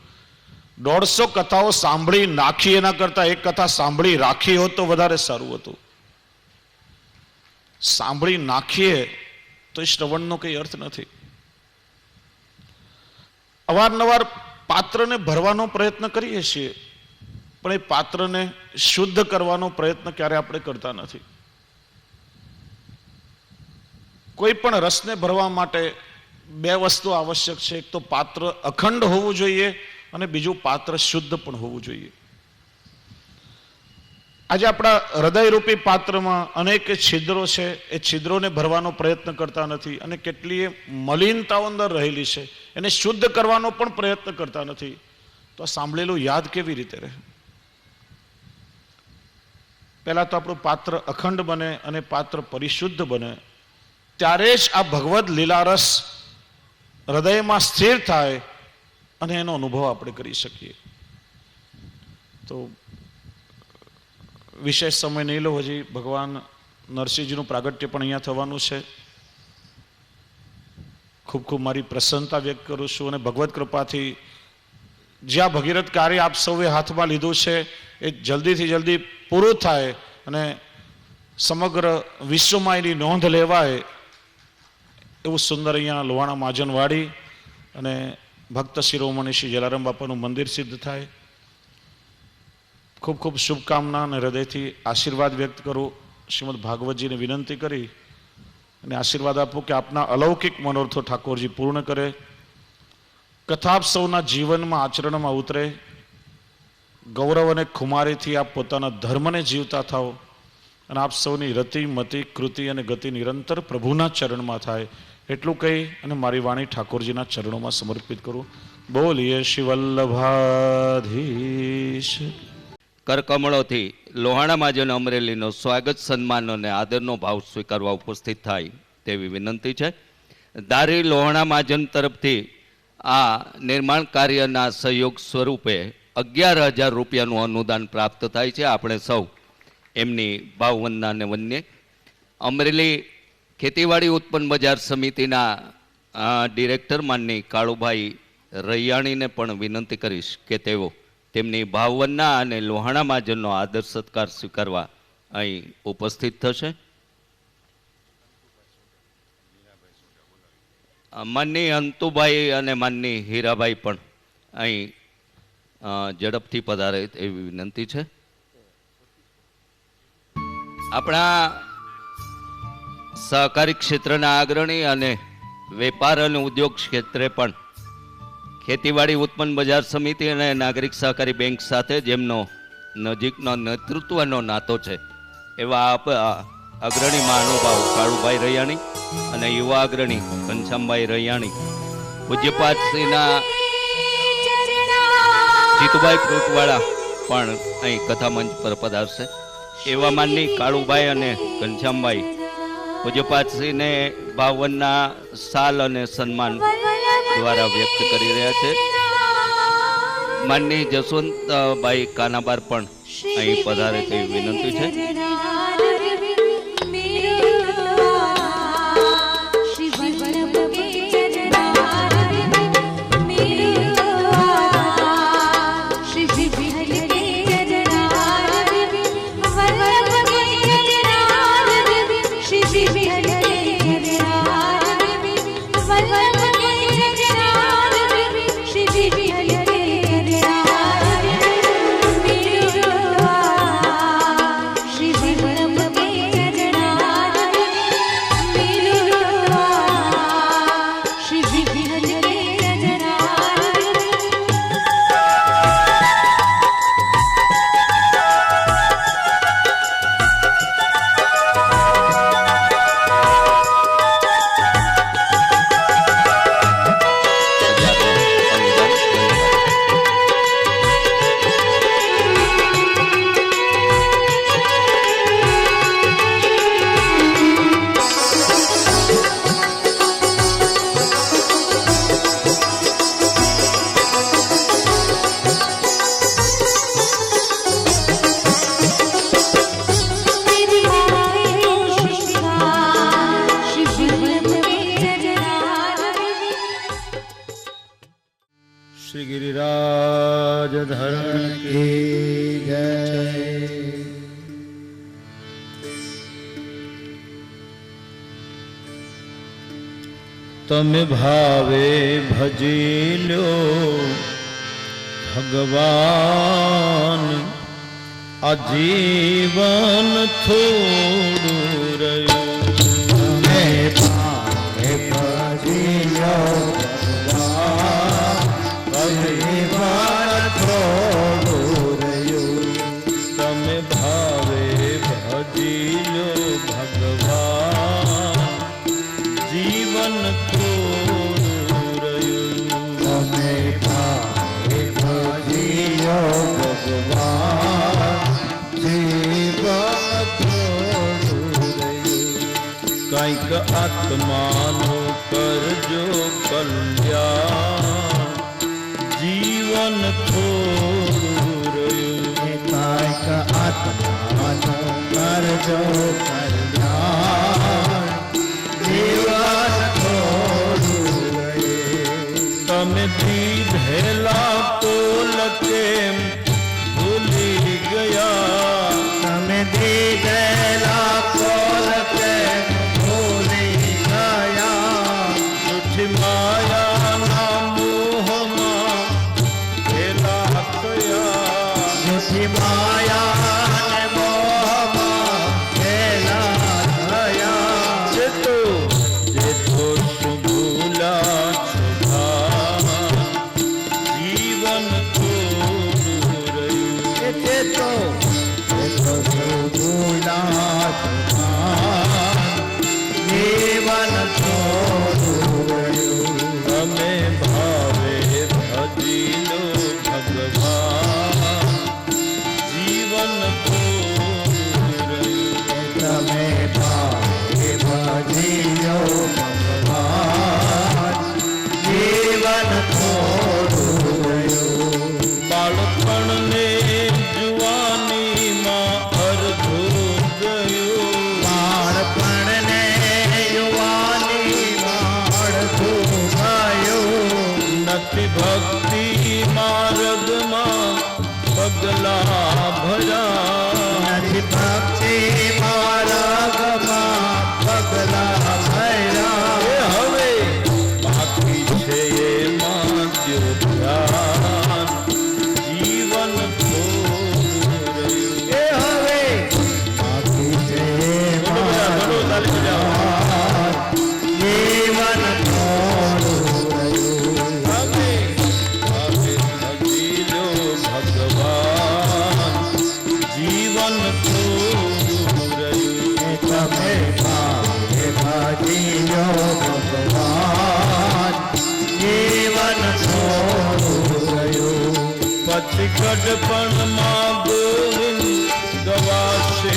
150 કથાઓ સાંભળી નાખી એના કરતા એક કથા સાંભળી રાખી હોત તો વધારે સારું હતું. સાંભળી નાખીએ તો એ શ્રવણનો કંઈ અર્થ નથી. અવારનવાર પાત્રને ભરવાનો પ્રયત્ન કરીએ છીએ, પણ એ પાત્રને શુદ્ધ કરવાનો પ્રયત્ન ક્યારે આપણે કરતા નથી. કોઈ પણ રસને ભરવા માટે 2 વસ્તુ આવશ્યક છે. એક તો પાત્ર અખંડ હોવું જોઈએ અને બીજું પાત્ર શુદ્ધ પણ હોવું જોઈએ. આજે આપણા હૃદયરૂપી પાત્રમાં અનેક છિદ્રો છે. એ છિદ્રોને ભરવાનો પ્રયત્ન કરતા નથી અને કેટલીય મલિનતાઓ અંદર રહેલી છે, એને શુદ્ધ કરવાનો પણ પ્રયત્ન કરતા નથી. તો આ સાંભળેલું યાદ કેવી રીતે રહે? પહેલા તો આપણું પાત્ર અખંડ બને અને પાત્ર પરિશુદ્ધ બને, ત્યારે જ આ ભગવદ લીલારસ હૃદયમાં સ્થિર થાય અને એનો અનુભવ આપણે કરી શકીએ. તો વિશેષ સમય નહીં લો, હજી ભગવાન નરસિંહજીનું પ્રાગટ્ય પણ અહીંયા થવાનું છે. ખૂબ ખૂબ મારી પ્રસન્નતા વ્યક્ત કરું છું અને ભગવત કૃપાથી જ્યાં ભગીરથ કાર્ય આપ સૌએ હાથમાં લીધું છે એ જલ્દીથી જલ્દી પૂરું થાય અને સમગ્ર વિશ્વમાં એની નોંધ લેવાય એવું સુંદર અહીંયા લોહાણા મહાજનવાડી અને ભક્ત શિરોમણી શ્રી જલારામ બાપાનું મંદિર સિદ્ધ થાય. ખૂબ ખૂબ શુભકામના અને હૃદયથી આશીર્વાદ વ્યક્ત કરું. શ્રીમદ ભાગવતજીને વિનંતી કરી અને આશીર્વાદ આપું કે આપના અલૌકિક મનોરથો ઠાકોરજી પૂર્ણ કરે. કથા આપ સૌના જીવનમાં આચરણમાં ઉતરે. ગૌરવ અને ખુમારીથી આપ પોતાના ધર્મને જીવતા થાઓ અને આપ સૌની રતિ મતિ કૃતિ અને ગતિ નિરંતર પ્રભુના ચરણમાં થાય. એટલું કહી અને મારી વાણી ઠાકોરજીના ચરણોમાં સમર્પિત કરું. બોલીએ શ્રી વલ્લભાધીશ. કરકમળોથી લોહાણા મહાજન અમરેલીનો સ્વાગત, સન્માન અને આદરનો ભાવ સ્વીકારવા ઉપસ્થિત થાય તેવી વિનંતી છે. ધારી લોહાણા મહાજન તરફથી આ નિર્માણ કાર્યના સહયોગ સ્વરૂપે 11,000 રૂપિયાનું અનુદાન પ્રાપ્ત થાય છે. આપણે સૌ એમની ભાવવંદનાને વંદીએ. અમરેલી ખેતીવાડી ઉત્પન્ન બજાર સમિતિના ડિરેક્ટર માનની કાળુભાઈ રૈયાણીને પણ વિનંતી કરીશ કે તેઓ તેમની ભાવવનના અને લોહાણા મહાજનનો આદર સત્કાર સ્વીકારવા અહીં ઉપસ્થિત થશે. માનની અંતુભાઈ અને માનની હીરાભાઈ પણ અહીં ઝડપથી પધારે એવી વિનંતી છે. આપણા સહકારી ક્ષેત્રના અગ્રણી અને વેપાર અને ઉદ્યોગ ક્ષેત્રે પણ ખેતીવાડી ઉત્પન્ન બજાર સમિતિ અને નાગરિક સહકારી બેંક સાથે જેમનો નજીકનો નેતૃત્વનો નાતો છે એવા અગ્રણી મહાનુભાવ કાળુભાઈ રૈયાણી અને યુવા અગ્રણી ઘનશ્યામભાઈ રૈયાણી પૂજ્યપાદશ્રીના જીતુભાઈ ફ્રૂટવાળા પણ અહીં કથા મંચ પર પધારશે. એવા માનની કાળુભાઈ અને ઘનશ્યામભાઈ પૂજ્યપાદશ્રીને ભાવવનના સાલ અને સન્માન દ્વારા વ્યક્ત કરી રહ્યા છે. માનની જસવંતભાઈ કાનાબાર પણ અહીં પધારે તેવી વિનંતી છે. श्री गिरिराज धरण की जय। तमे भावे भजी लो भगवान, आजीवन थोड़ू रयो। तमे भावे भजी लो भगवान, थोड़ू रयो। तमे भावे भजी लो भगवान, जीवन थोड़ू रयो। तमे भावे भजी लो भगवान, जीवन थोड़ू रयो। कांईक आत्मानो करजो कल्याण, जीवन थोड़ू रयो। कांईक आत्मानो करजो कल्याण, जीवन थोड़ू रयो। तमे दीधेला पोल केम भूली गया। तमे दीधेला पोल केम भूली गया। झूठी माया ना मोह मां भेला कया। झूठी माया ने मोह मां भेला कया। जेतो शुभूला शुभा, जीवन थोड़ू रयो। जेतो शुभूला शुभा, जीवन थोड़ू रयो। तमे भावे भजी लो भगवान, जीवन थोड़ू रयो। तमे भावे भजी लो भगवान, जीवन थोड़ू रयो। बाळपण ने जुवानी मां अर्धो गयो। ભર્યા નથી ભક્તિ માર્ગમાં પગલા ભર્યા. એ હવે બાકી છે એમાં દ્યો ધ્યાન જીવન થોડું રહ્યું. એ હવે બાકી છે બોલો બધા, બોલો, તાલી બજાવો. જીવન થોડું રહ્યું. હવે હવે ભજી લો ભગવાન જીવન થોડું રહ્યું. એ તમે ભાવે ભજીલો ભગવાન જીવન થોડું રહ્યું. પછી ગઢપણમાં ગોવિંદ ગવાશે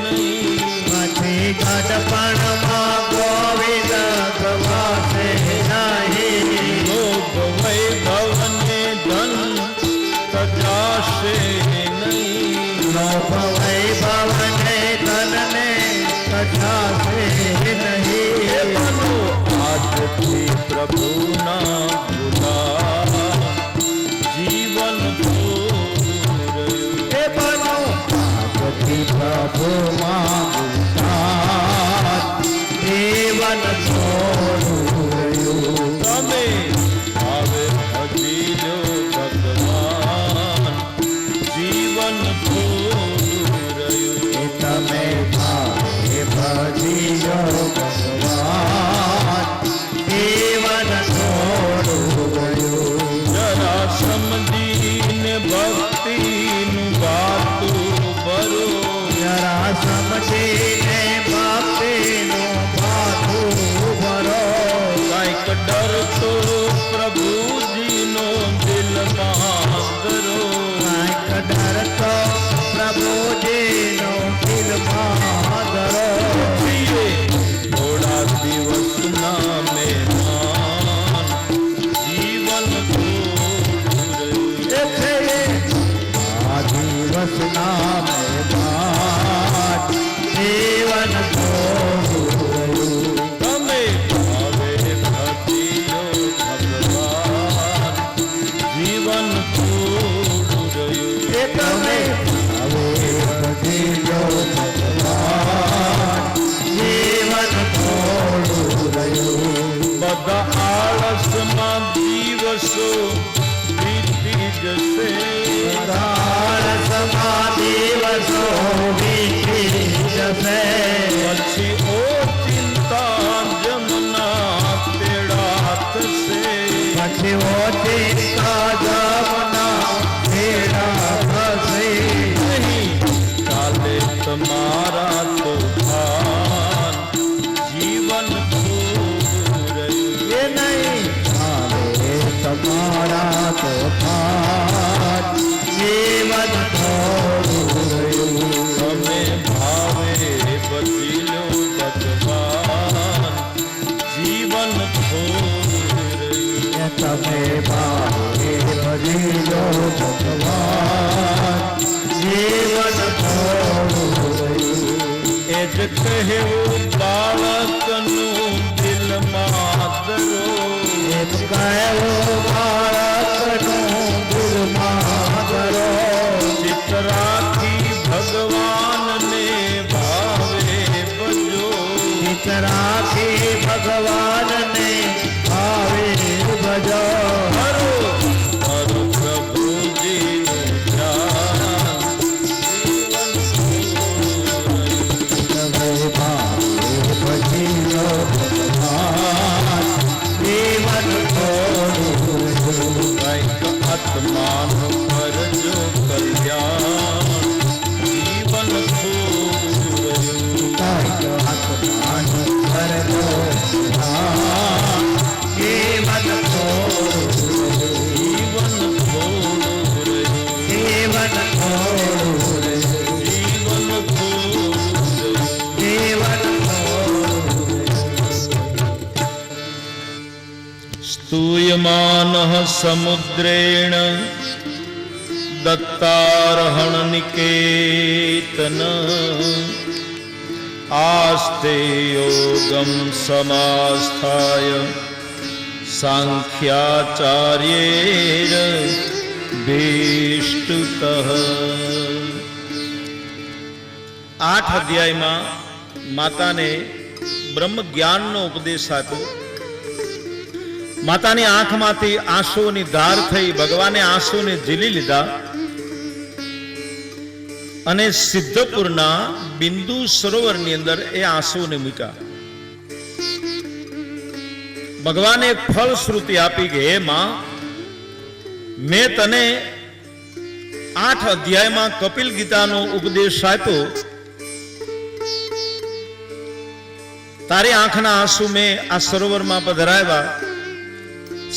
નહીં. પછી ગઢપણમાં ગોવિંદ ગવાશે નહીં. લોક વૈભવને ધન તજાશે નહીં. લોક વૈભવને ધનને કથાશે એ નહીં. બનો આજથી પ્રભુના ગુલામ જીવન થોડું રહ્યું. એ બનો આજથી પ્રભુમાં ગુલામ જીવન થોડું રહ્યું. તમે હવે ભજી લો ભગવાન જીવન થોડું રહ્યું. એ તમે ભાવે ભજીલો ભગવાન જીવન થોડું રહ્યું. જરા સમજીને ભક્તિનું વાતું ભરો. જરા સમજીને ભક્તિનું માથું ભરો. કાંઈક ડર તો પ્રભુજીનો દિલમાં કરો. કાંઈક ડર તો પ્રભુજીનો દિલમાં ધરો. છીએ થોડા દિવસના મહેમાન જીવન થોડું રહ્યું. એ છે આ દિવસના મહેમાન જીવન થોડું રહ્યું. તમે હવે ભજી લો ભગવાન જીવન થોડું રહ્યું. એ તમે હવે ભજીલો ભગવાન જીવન થોડું રહ્યું. બધા આળસમાં દિવસો વીતી જશે. દાળ સમા દિવસો વીતી જશે. પછી ઓ ચિંતા જમના તેડા થશે. પછી ઓચિંતા જમના ભેડા થશે. નહીં ચાલે તમારા તોફાન જીવન થોડું રહ્યું. એ નહીં ચાલે તમારા તોફાન જીવન થોડું રહ્યું. તમે ભાવે બધી લો ભગવાન જીવન થોડું રહ્યું. એ તમે ભાવે ભજીલો ભગવાન જીવન થોડું રહ્યું. એ જ કહેવું બાળકનું દિલમાં દરો. એમ કહેવું બાળકનું દિલમાં ધરો. ચિત્ત રાખી ભગવાનને ભાવે ભજો. ચિત્ત રાખી ભગવાનને ભાવે ભજો. હરો હરો પ્રભુજીનું ધ્યાન જીવન થોડું રહ્યું. તમે ભાવે ભજીલો ભગવાન જીવન થોડું રહ્યું. કંઈક આત્માનું કરજો કલ્યાણ જીવન થોડું રહ્યું. કાંઈક આત્માનું કરજો ધ્યાન જીવન થોડું રહ્યું. જીવન થોડું રહ્યું. જીવન થોડું રહ્યું. જીવન થોડું રહ્યું. જીવન થોડું स्तूयमानः समुद्रेण दत्तार्हणनिकेतन आस्ते योगं समास्थाय सांख्याचार्येण भेष्टुतः 8 અધ્યાયમાં માતાને બ્રહ્મ જ્ઞાનનો ઉપદેશ આપ્યો. માતાની આંખમાંથી આંસુઓની ધાર થઈ. ભગવાને આંસુને ઝીલી લીધા અને સિદ્ધપુરના બિંદુ સરોવરની અંદર એ આંસુઓને મૂક્યા. ભગવાને એક ફળશ્રુતિ આપી કે હે માં, મેં તને 8 અધ્યાયમાં કપિલ ગીતાનો ઉપદેશ આપ્યો. તારી આંખના આંસુ મેં આ સરોવરમાં પધરાવ્યા.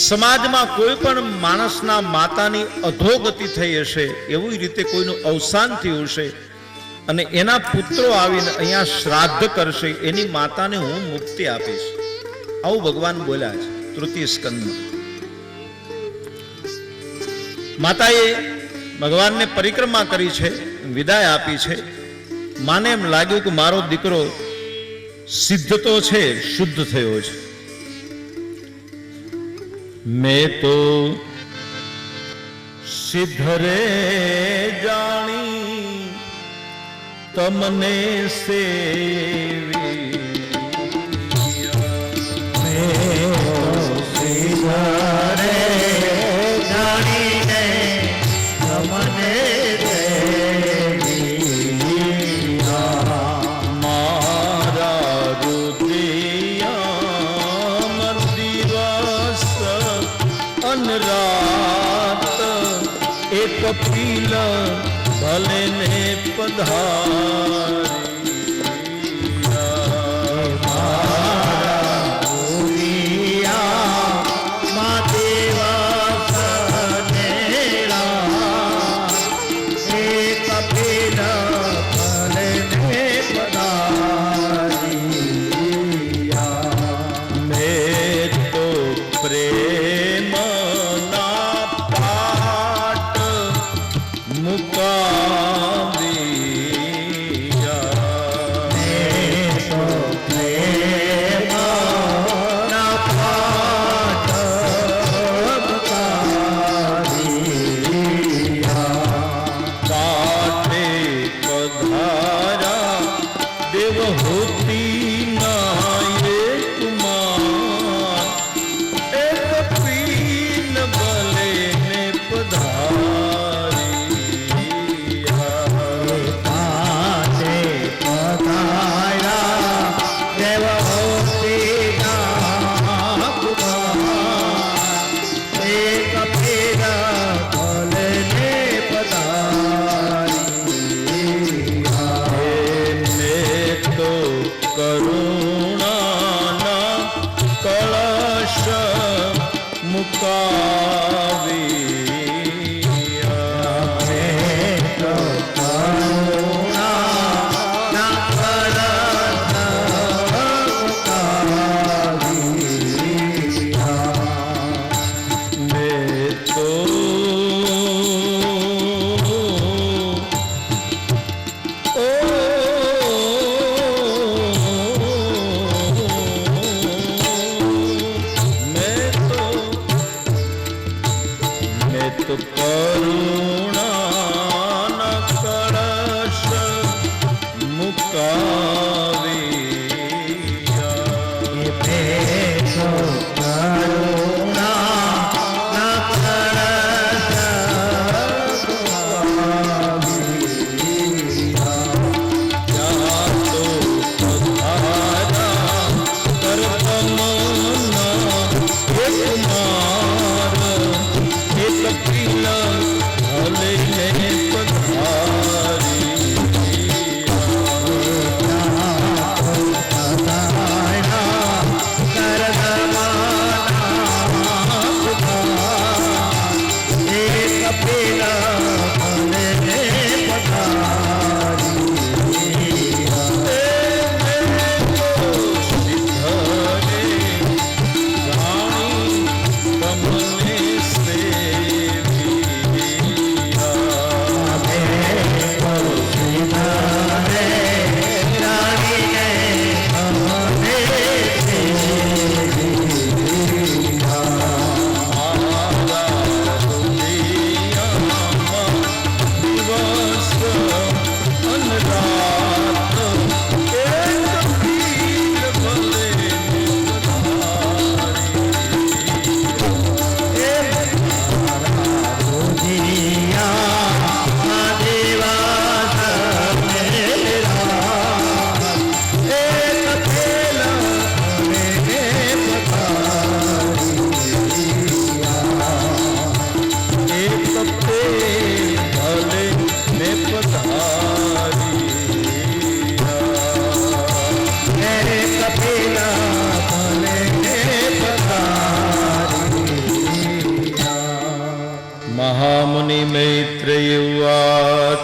સમાજમાં કોઈ પણ માણસના માતાની અધોગતિ થઈ હશે, એવી રીતે કોઈનું અવસાન થયું હશે અને એના પુત્રો આવીને અહીંયા શ્રાદ્ધ કરશે, એની માતાને હું મુક્તિ આપીશ. આવું ભગવાન બોલ્યા છે તૃતીય સ્કંદમાં. માતાએ ભગવાનને પરિક્રમા કરી છે, વિદાય આપી છે. માને એમ લાગ્યું કે મારો દીકરો સિદ્ધ તો છે, શુદ્ધ થયો છે. મેં તો સિદ્ધ રે જાણી તમને સેવી. કપિલ ભલે ને પધારી.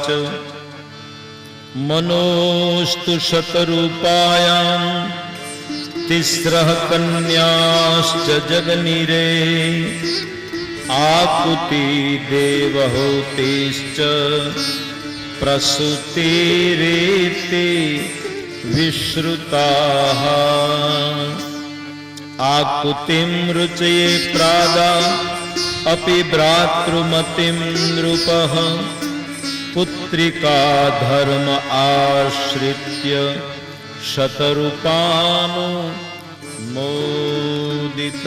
उवाच मनोस्तु शतरूपायां तिस्रः कन्याश्च जगनिरे आकुति देवहूतिश्च प्रसूतिरेते विश्रुताः आकुतिं रुचये प्रादा अपि भ्रातृमतिं नृपः पुत्रिका धर्म आश्रित्य शतरूपानु मोदित।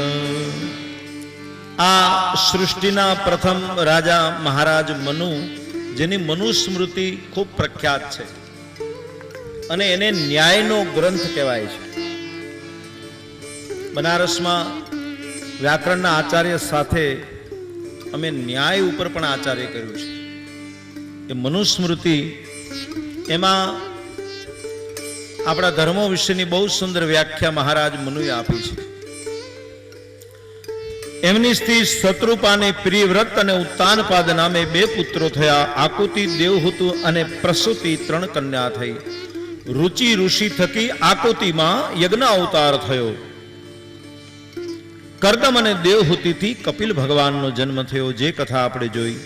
આ સૃષ્ટિના પ્રથમ રાજા મહારાજ મનુ, જેની મનુસ્મૃતિ ખૂબ પ્રખ્યાત છે અને એને ન્યાયનો ગ્રંથ કહેવાય છે. બનારસમાં વ્યાકરણના આચાર્ય સાથે અમે ન્યાય ઉપર પણ આચાર્ય કર્યું છે. એ મનુસ્મૃતિ, એમાં આપણા ધર્મો વિશેની બહુ સુંદર વ્યાખ્યા મહારાજ મનુએ આપી છે. એમની સ્ત્રી શત્રુપાને પ્રિયવ્રત અને ઉત્તાનપાદ નામે 2 પુત્રો થયા. આકુતિ, દેવહૂતુ અને પ્રસૂતિ 3 કન્યા થઈ. રુચિ ઋષિ થકી આકુતિમાં યજ્ઞ અવતાર થયો. કર્દમ અને દેવહૂતિથી કપિલ ભગવાનનો જન્મ થયો, જે કથા આપણે જોઈ.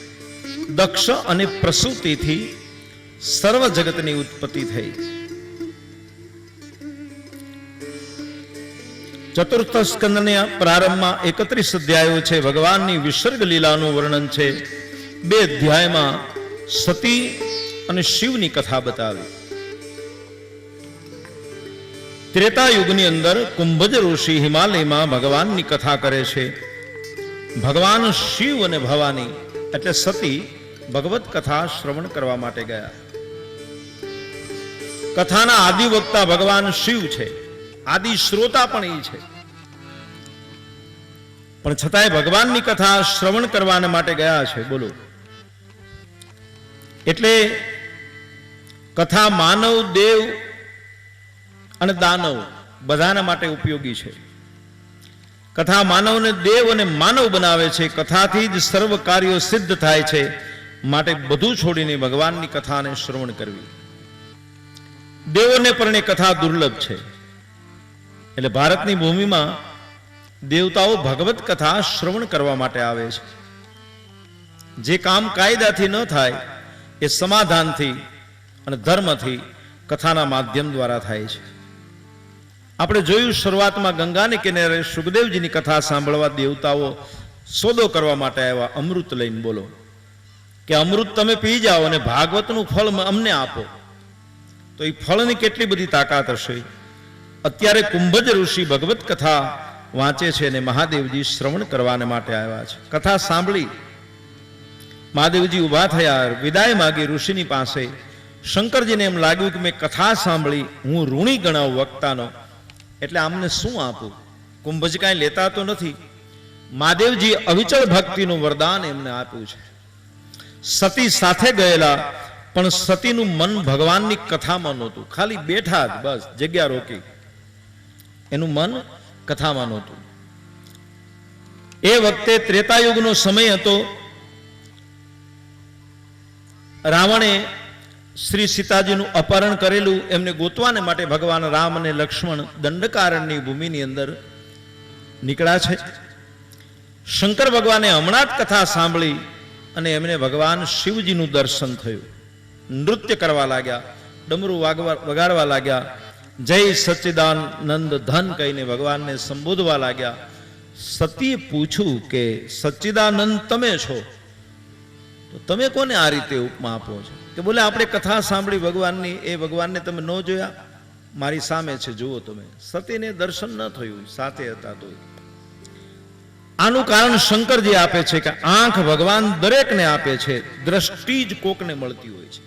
દક્ષ અને પ્રસૂતિથી સર્વ જગતની ઉત્પત્તિ થઈ. ચતુર્થ સ્કંદના પ્રારંભમાં 31 અધ્યાયો છે. ભગવાનની વિસર્ગ લીલાનું વર્ણન છે. 2 અધ્યાયમાં સતી અને શિવની કથા બતાવી. ત્રેતા યુગની અંદર કુંભજ ઋષિ હિમાલયમાં ભગવાનની કથા કરે છે. ભગવાન શિવ અને ભવાની એટલે સતી ભગવત કથા શ્રવણ કરવા માટે ગયા. કથાના આદિ વક્તા ભગવાન શિવ છે, આદિ શ્રોતા પણ એ છે, પણ છતાંય ભગવાનની કથા શ્રવણ કરવાને માટે ગયા છે. બોલો, એટલે કથા માનવ, દેવ અને દાનવ બધાના માટે ઉપયોગી છે. કથા માનવને દેવ અને માનવ બનાવે છે. કથાથી જ સર્વ કાર્યો સિદ્ધ થાય છે. માટે બધું છોડીને ભગવાનની કથાને શ્રવણ કરવી. દેવોને પણ એ કથા દુર્લભ છે. એટલે ભારતની ભૂમિમાં દેવતાઓ ભગવત કથા શ્રવણ કરવા માટે આવે છે. જે કામ કાયદાથી ન થાય એ સમાધાનથી અને ધર્મથી કથાના માધ્યમ દ્વારા થાય છે. આપણે જોયું, શરૂઆતમાં ગંગાને કિનારે સુખદેવજીની કથા સાંભળવા દેવતાઓ સોદો કરવા માટે આવ્યા, અમૃત લઈને. બોલો, કે અમૃત તમે પી જાઓ અને ભાગવતનું ફળ અમને આપો. તો એ ફળની કેટલી બધી તાકાત હશે. અત્યારે કુંભજ ઋષિ ભગવત કથા વાંચે છે અને મહાદેવજી શ્રવણ કરવાને માટે આવ્યા છે. કથા સાંભળી મહાદેવજી ઉભા થયા, વિદાય માગી ઋષિની પાસે. શંકરજીને એમ લાગ્યું કે મેં કથા સાંભળી, હું ઋણી ગણાવ વક્તાનો, એટલે આમને શું આપું? કુંભજ કાંઈ લેતા તો નથી. મહાદેવજી અવિચળ ભક્તિનું વરદાન એમને આપ્યું છે. સતી સાથે ગયેલા, પણ સતીનું મન ભગવાનની કથામાં નહોતું. ખાલી બેઠા જ, બસ જગ્યા રોકી. એનું મન કથામાં નહોતું. એ વખતે ત્રેતાયુગનો સમય હતો. રાવણે શ્રી સીતાજીનું અપહરણ કરેલું, એમને ગોતવાને માટે ભગવાન રામ અને લક્ષ્મણ દંડકારણ્યની ભૂમિની અંદર નીકળ્યા છે. શંકર ભગવાને હમણાં જ કથા સાંભળી અને એમને ભગવાન શિવજીનું દર્શન થયું. નૃત્ય કરવા લાગ્યા, ડમરું વગાડવા લાગ્યા, જય સચ્ચિદાનંદ ધન કહીને ભગવાનને સંબોધવા લાગ્યા. સતીએ પૂછ્યું કે સચ્ચિદાનંદ તમે છો, તો તમે કોને આ રીતે ઉપમા આપો છો? કે બોલે આપણે કથા સાંભળી ભગવાનની, એ ભગવાનને તમે ન જોયા? મારી સામે છે, જુઓ તમે. સતીને દર્શન ન થયું, સાથે હતા તો. આનું કારણ શંકરજી આપે છે કે આંખ ભગવાન દરેકને આપે છે, દ્રષ્ટિ જ કોકને મળતી હોય છે.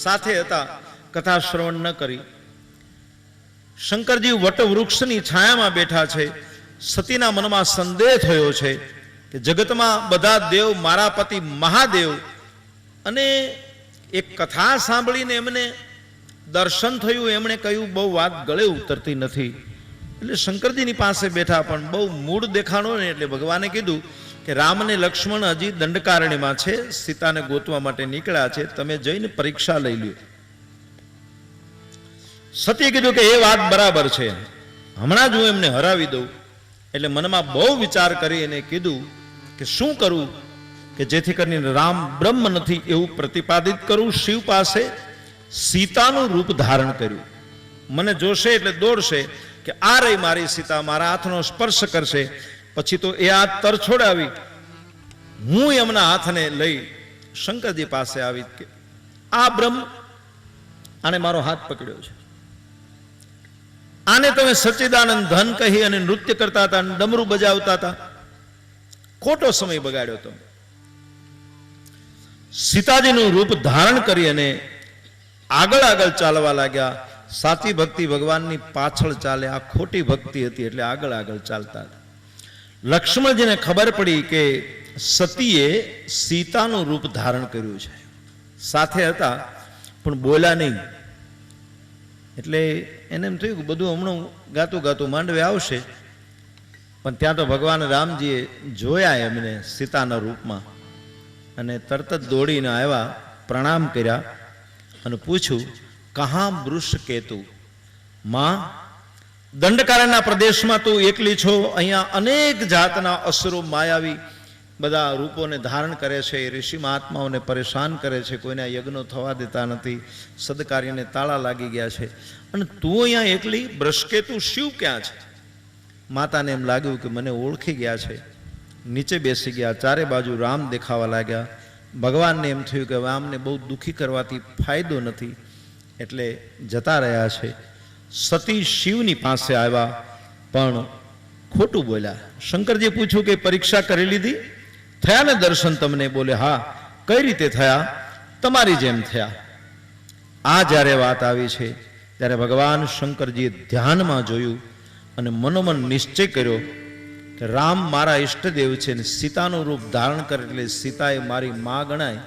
સાથે હતા, કથા શ્રવણ ન કરી. શંકરજી વટવૃક્ષની છાયામાં બેઠા છે. સતીના મનમાં સંદેહ થયો છે કે જગતમાં બધા દેવ મારા પતિ મહાદેવ, અને એક કથા સાંભળીને એમને દર્શન થયું, એમણે કહ્યું બહુ વાત ગળે ઉતરતી નથી. એટલે શંકરજીની પાસે બેઠા, પણ બહુ મૂળ દેખાણો ને એટલે ભગવાને કીધું કે રામ અને લક્ષ્મણ હજી દંડકારણ્યમાં છે, સીતાને ગોતવા માટે નીકળ્યા છે, તમે જઈને પરીક્ષા લઈ લ્યો. સતીએ કીધું કે એ વાત બરાબર છે, હમણાં જ હું એમને હરાવી દઉં. એટલે મનમાં બહુ વિચાર કરી અને કીધું કે શું કરું કે જેથી કરીને રામ બ્રહ્મ નથી એવું પ્રતિપાદિત કરું. શિવ પાસે સીતાનું રૂપ ધારણ કર્યું. મને જોશે એટલે દોડશે કે આ રહી મારી સીતા, મારા હાથનો સ્પર્શ કરશે, પછી તો એ હાથ તરછોડાવી હું એમના હાથને લઈ શંકરજી પાસે આવી કે આ બ્રહ્મ, આને મારો હાથ પકડ્યો છે, આને તમે સચ્ચિદાનંદ ધન કહી અને નૃત્ય કરતા હતા, ડમરું બજાવતા હતા, ખોટો સમય બગાડ્યો તમે. સીતાજીનું રૂપ ધારણ કરી અને આગળ આગળ ચાલવા લાગ્યા. સાચી ભક્તિ ભગવાનની પાછળ ચાલે, આ ખોટી ભક્તિ હતી એટલે આગળ આગળ ચાલતા હતા. લક્ષ્મણજીને ખબર પડી કે સતીએ સીતાનું રૂપ ધારણ કર્યું છે, સાથે હતા પણ બોલ્યા નહીં. એટલે એને એમ થયું કે બધું હમણાં ગાતું ગાતું માંડવે આવશે, પણ ત્યાં તો ભગવાન રામજીએ જોયા એમને સીતાના રૂપમાં અને તરત જ દોડીને આવ્યા, પ્રણામ કર્યા અને પૂછ્યું કહા વૃષ કેતુ, માં દંડકારણના પ્રદેશમાં તું એકલી છો, અહીંયા અનેક જાતના અસુરો માયાવી બધા રૂપોને ધારણ કરે છે, ઋષિ મહાત્માઓને પરેશાન કરે છે, કોઈના યજ્ઞો થવા દેતા નથી, સદકાર્યને તાળા લાગી ગયા છે, અને તું અહીંયા એકલી, વૃષકેતુ શિવ ક્યાં છે? માતાને એમ લાગ્યું કે મને ઓળખી ગયા છે, નીચે બેસી ગયા. ચારે બાજુ રામ દેખાવા લાગ્યા. ભગવાનને એમ થયું કે રામને બહુ દુઃખી કરવાથી ફાયદો નથી, એટલે જતા રહ્યા છે. સતી શિવની પાસે આવ્યા પણ ખોટું બોલ્યા. શંકરજી પૂછ્યું કે પરીક્ષા કરી લીધી, થયા ને દર્શન તમને? બોલે હા. કઈ રીતે થયા? તમારી જેમ થયા. આ જ્યારે વાત આવી છે ત્યારે ભગવાન શંકરજીએ ધ્યાનમાં જોયું અને મનોમન નિશ્ચય કર્યો કે રામ મારા ઈષ્ટદેવ છે ને સીતાનું રૂપ ધારણ કરે એટલે સીતા એ મારી માં ગણાય.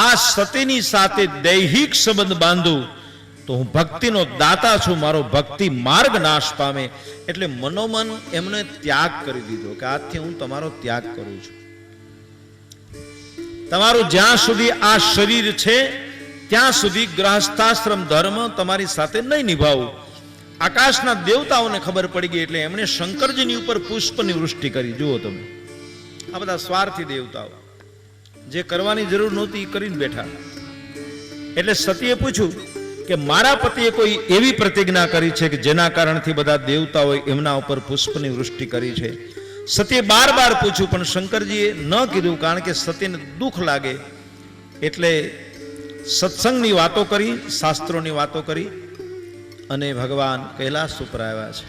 આ સતીની સાથે દૈહિક સંબંધ બાંધું તો હું ભક્તિનો દાતા છું, મારો ભક્તિ માર્ગ નાશ પામે. એટલે મનોમન એમને ત્યાગ કરી દીધો કે આજથી હું તમારો ત્યાગ કરું છું. તમારું જ્યાં સુધી આ શરીર છે ત્યાં સુધી ગ્રહસ્થાશ્રમ ધર્મ તમારી સાથે નહીં નિભાવું. આકાશના દેવતાઓને ખબર પડી ગઈ એટલે એમણે શંકરજીની ઉપર પુષ્પની વૃષ્ટિ કરી. જુઓ તમે, આ બધા સ્વાર્થી દેવતાઓ જે કરવાની જરૂર નહોતી એ કરીને બેઠા. એટલે સતીએ પૂછ્યું કે મારા પતિએ કોઈ એવી પ્રતિજ્ઞા કરી છે કે જેના કારણથી બધા દેવતાઓએ એમના ઉપર પુષ્પની વૃષ્ટિ કરી છે? સતીએ બાર બાર પૂછ્યું પણ શંકરજીએ ન કીધું, કારણ કે સતીને દુઃખ લાગે. એટલે સત્સંગની વાતો કરી, શાસ્ત્રોની વાતો કરી અને ભગવાન કૈલાસ ઉપર આવ્યા છે.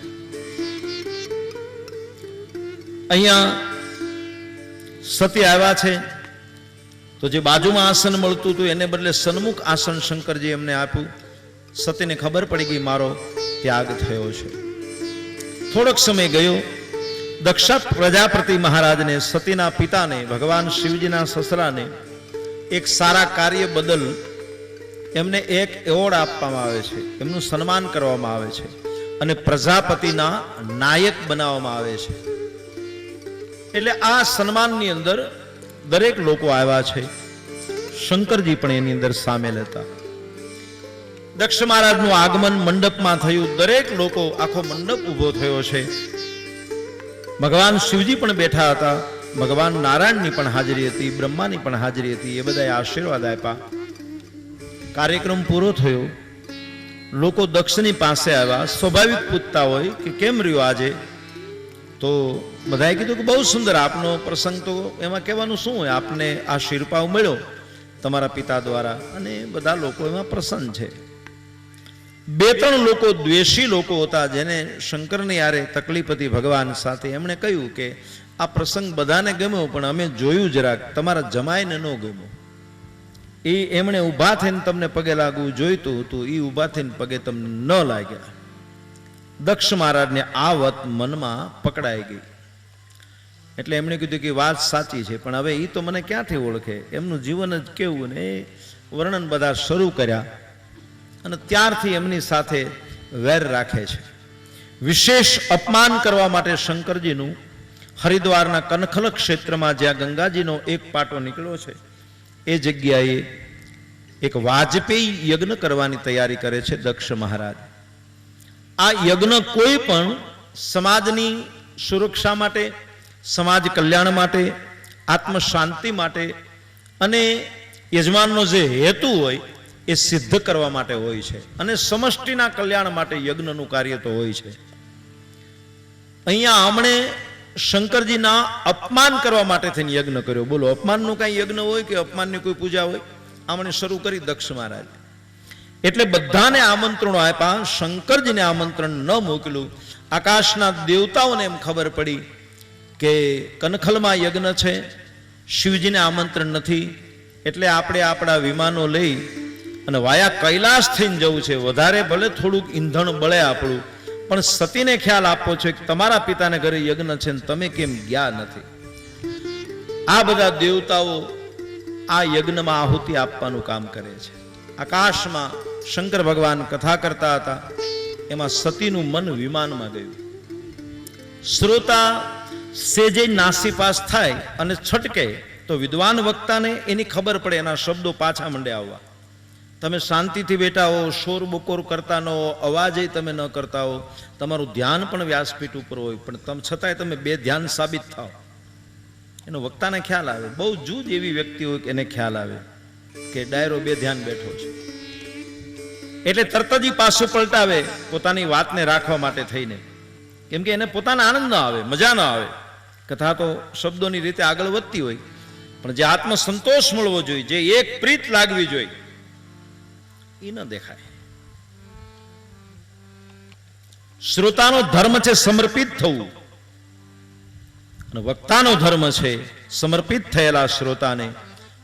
અહીંયા સતી આવ્યા છે તો જે બાજુમાં આસન મળતું હતું એને બદલે સન્મુખ આસન શંકરજી એમને આપ્યું. સતીને ખબર પડી ગઈ મારો ત્યાગ થયો છે. થોડોક સમય ગયો. દક્ષ પ્રજાપતિ મહારાજને, સતીના પિતાને, ભગવાન શિવજીના સસરાને એક સારા કાર્ય બદલ એમને એક એવોર્ડ આપવામાં આવે છે, એમનું સન્માન કરવામાં આવે છે અને પ્રજાપતિના નાયક બનાવવામાં આવે છે. એટલે આ સન્માનની અંદર દરેક લોકો આવ્યા છે. શંકરજી પણ એની અંદર સામેલ હતા. દક્ષ મહારાજનું આગમન મંડપમાં થયું. દરેક લોકો, આખો મંડપ ઊભો થયો છે. ભગવાન શિવજી પણ બેઠા હતા, ભગવાન નારાયણની પણ હાજરી હતી, બ્રહ્માની પણ હાજરી હતી. એ બધાએ આશીર્વાદ આપ્યા. કાર્યક્રમ પૂરો થયો. લોકો દક્ષની પાસે આવ્યા. સ્વાભાવિક પૂછતા હોય કે કેમ રહ્યો આજે? તો બધાએ કીધું કે બહુ સુંદર, આપનો પ્રસંગ તો એમાં કહેવાનું શું હોય, આપને આ શિરપાવ મળ્યો તમારા પિતા દ્વારા અને બધા લોકો એમાં પ્રસન્ન છે. બે ત્રણ લોકો દ્વેષી લોકો હતા જેને શંકરની યારે તકલીફ હતી ભગવાન સાથે. એમણે કહ્યું કે આ પ્રસંગ બધાને ગમ્યો પણ અમે જોયું જરાક, તમારા જમાઈને ન ગમ્યો. એ એમણે ઊભા થઈને તમને પગે લાગવું જોઈતું હતું, એ ઊભા થઈને પગે તમને ન લાગ્યા. દક્ષ મહારાજને આ વાત મનમાં પકડાઈ ગઈ. એટલે એમણે કીધું કે વાત સાચી છે, પણ હવે એ તો મને ક્યાંથી ઓળખે, એમનું જીવન જ કેવું ને એ વર્ણન બધા શરૂ કર્યા. અને ત્યારથી એમની સાથે વેર રાખે છે. વિશેષ અપમાન કરવા માટે શંકરજીનું હરિદ્વારના કનખલ ક્ષેત્રમાં જ્યાં ગંગાજીનો એક પાટો નીકળ્યો છે એ જગ્યાએ એક વાજપેયી યજ્ઞ કરવાની તૈયારી કરે છે દક્ષ મહારાજ. આ યજ્ઞ કોઈ પણ સમાજની સુરક્ષા માટે, સમાજ કલ્યાણ માટે, આત્મ શાંતિ માટે અને યજમાનનો જે હેતુ હોય એ સિદ્ધ કરવા માટે હોય છે અને સમષ્ટિના કલ્યાણ માટે યજ્ઞનું કાર્ય તો હોય છે. અહીંયા આમણે શંકરજીના અપમાન કરવા માટે થઈને યજ્ઞ કર્યો. બોલો, અપમાનનું કાંઈ યજ્ઞ હોય કે અપમાનની કોઈ પૂજા હોય? આમણે શરૂ કરી દક્ષ મહારાજ. એટલે બધાને આમંત્રણો આપ્યા, શંકરજીને આમંત્રણ ન મોકલ્યું. આકાશના દેવતાઓને એમ ખબર પડી કે કનખલમાં યજ્ઞ છે, શિવજીને આમંત્રણ નથી, એટલે આપણે આપણા વિમાનો લઈ અને વાયા કૈલાસ થઈને જવું છે. વધારે ભલે થોડુંક ઈંધણ બળે આપણું, પણ સતીને ખ્યાલ આપવો છે કે તમારા પિતાને ઘરે યજ્ઞ છે ને તમે કેમ ગયા નથી. આ બધા દેવતાઓ આ યજ્ઞમાં આહુતિ આપવાનું કામ કરે છે. આકાશમાં શંકર ભગવાન કથા કરતા હતા, એમાં સતીનું મન વિમાનમાં ગયું. શ્રોતા સેજે નાસીપાસ થાય અને છટકે તો વિદ્વાન વક્તાને એની ખબર પડે, એના શબ્દો પાછા મંડે આવવા. તમે શાંતિથી બેઠા હો, શોર બકોર કરતા ન હો, અવાજે તમે ન કરતા હો, તમારું ધ્યાન પણ વ્યાસપીઠ ઉપર હોય, પણ છતાંય તમે બે ધ્યાન સાબિત થાવ, એનો વક્તાને ખ્યાલ આવે. બહુ જૂજ એવી વ્યક્તિ હોય કે એને ખ્યાલ આવે કે ડાયરો બે ધ્યાન બેઠો છે, એટલે તરત જ પાછું પલટાવે પોતાની વાતને રાખવા માટે થઈને, કેમ કે એને પોતાના આનંદ ન આવે, મજા ન આવે. કથા તો શબ્દોની રીતે આગળ વધતી હોય, પણ જે આત્મ સંતોષ મળવો જોઈએ, જે એક પ્રીત લાગવી જોઈએ, એ ન દેખાય. શ્રોતાનો ધર્મ છે સમર્પિત થવું, અને વક્તાનો ધર્મ છે સમર્પિત થયેલા શ્રોતાને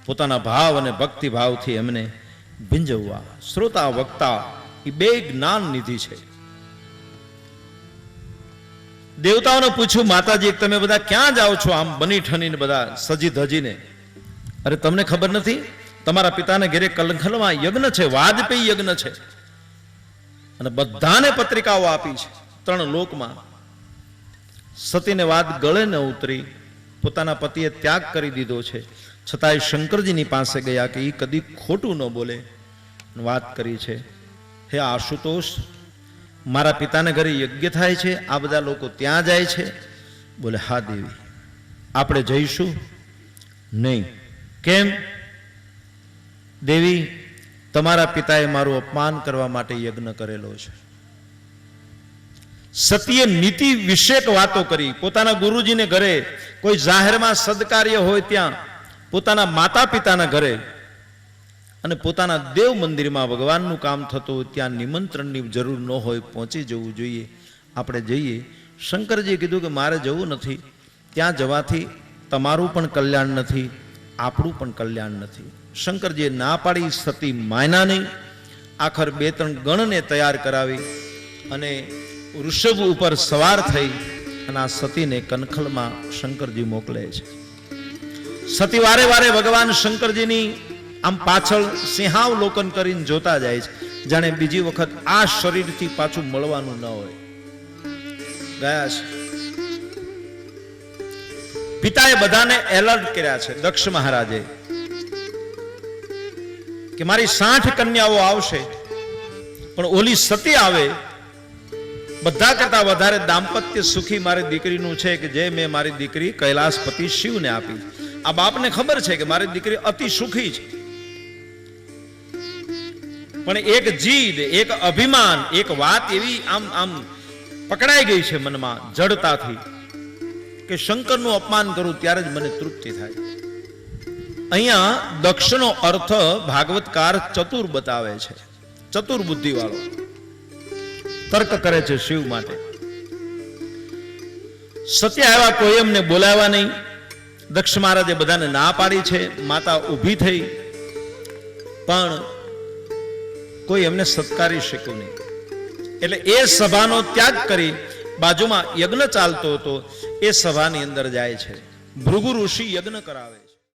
પોતાના ભાવ અને ભક્તિ ભાવથી એમને ભીંજવવા. શ્રોતા વક્તા એ બે જ્ઞાન નિધિ છે. દેવતાઓને પૂછ્યું, માતાજી તમે બધા ક્યાં જાઓ છો આમ બની ઠનીને બધા સજી ધજીને? અરે તમને ખબર નથી, તમારા પિતાને ઘેરે કનખલમાં યજ્ઞ છે, વાજપેયી યજ્ઞ છે, અને બધાને પત્રિકાઓ આપી છે 3 લોકમાં. સતીને વાત ગળે ન ઉતરી, પોતાના પતિએ ત્યાગ કરી દીધો છે, છતાંય શંકરજીની પાસે ગયા કે એ કદી ખોટું ન બોલે. વાત કરી છે, હે આશુતોષ, મારા પિતાને ઘરે યજ્ઞ થાય છે, આ બધા લોકો ત્યાં જાય છે. બોલે, હા દેવી, આપણે જઈશું નહીં. કેમ? દેવી, તમારા પિતાએ મારું અપમાન કરવા માટે યજ્ઞ કરેલો છે. સતીએ નીતિ વિષયક વાતો કરી. પોતાના ગુરુજીને ઘરે કોઈ જાહેરમાં સદકાર્ય હોય ત્યાં, પોતાના માતા પિતાના ઘરે અને પોતાના દેવ મંદિરમાં ભગવાનનું કામ થતું હોય ત્યાં નિમંત્રણની જરૂર ન હોય, પહોંચી જવું જોઈએ. આપણે જઈએ. શંકરજીએ કીધું કે મારે જવું નથી, ત્યાં જવાથી તમારું પણ કલ્યાણ નથી, આપણું પણ કલ્યાણ નથી. શંકરજીએ ના પાડી. સતી માયના નહીં. આખર 2-3 ગણને તૈયાર કરાવી અને વૃષભ ઉપર સવાર થઈ અને આ સતીને કનખલમાં શંકરજી મોકલે છે. સતી વારે વારે ભગવાન શંકરજીની આમ પાછળ સિંહાવલોકન કરીને જોતા જાય છે, જાણે બીજી વખત આ શરીરથી પાછું મળવાનું ન હોય. ગયા છે. પિતાએ બધાને એલર્ટ કર્યા છે, દક્ષ મહારાજે, કે મારી 60 કન્યાઓ આવશે, પણ ઓલી સતી આવે બધા કરતા વધારે દાંપત્ય સુખી મારી દીકરીનું છે, કે જે મેં મારી દીકરી કૈલાસપતિ શિવને આપી. આ બાપને ખબર છે કે મારી દીકરી અતિ સુખી છે, પણ એક જીદ, એક અભિમાન, એક વાત એવી આમ પકડાઈ ગઈ છે મનમાં જડતાથી કે શંકરનું અપમાન કરું ત્યારે જ મને તૃપ્તિ થાય. અહીંયા દક્ષનો અર્થ ભાગવતકાર ચતુર બતાવે છે, ચતુર બુદ્ધિ વાળો, તર્ક કરે છે શિવ માટે. સત્ય આવ્યા, કોઈ એમને બોલાવ્યા નહીં. દક્ષ મહારાજે બધાને ના પાડી છે. માતા ઊભી થઈ, પણ કોઈ એમને સત્કારી શક્યું નહીં. એટલે એ સભાનો ત્યાગ કરી બાજુમાં યજ્ઞ ચાલતો હતો એ સભાની અંદર જાય છે. ભૃગુ ઋષિ યજ્ઞ કરાવે.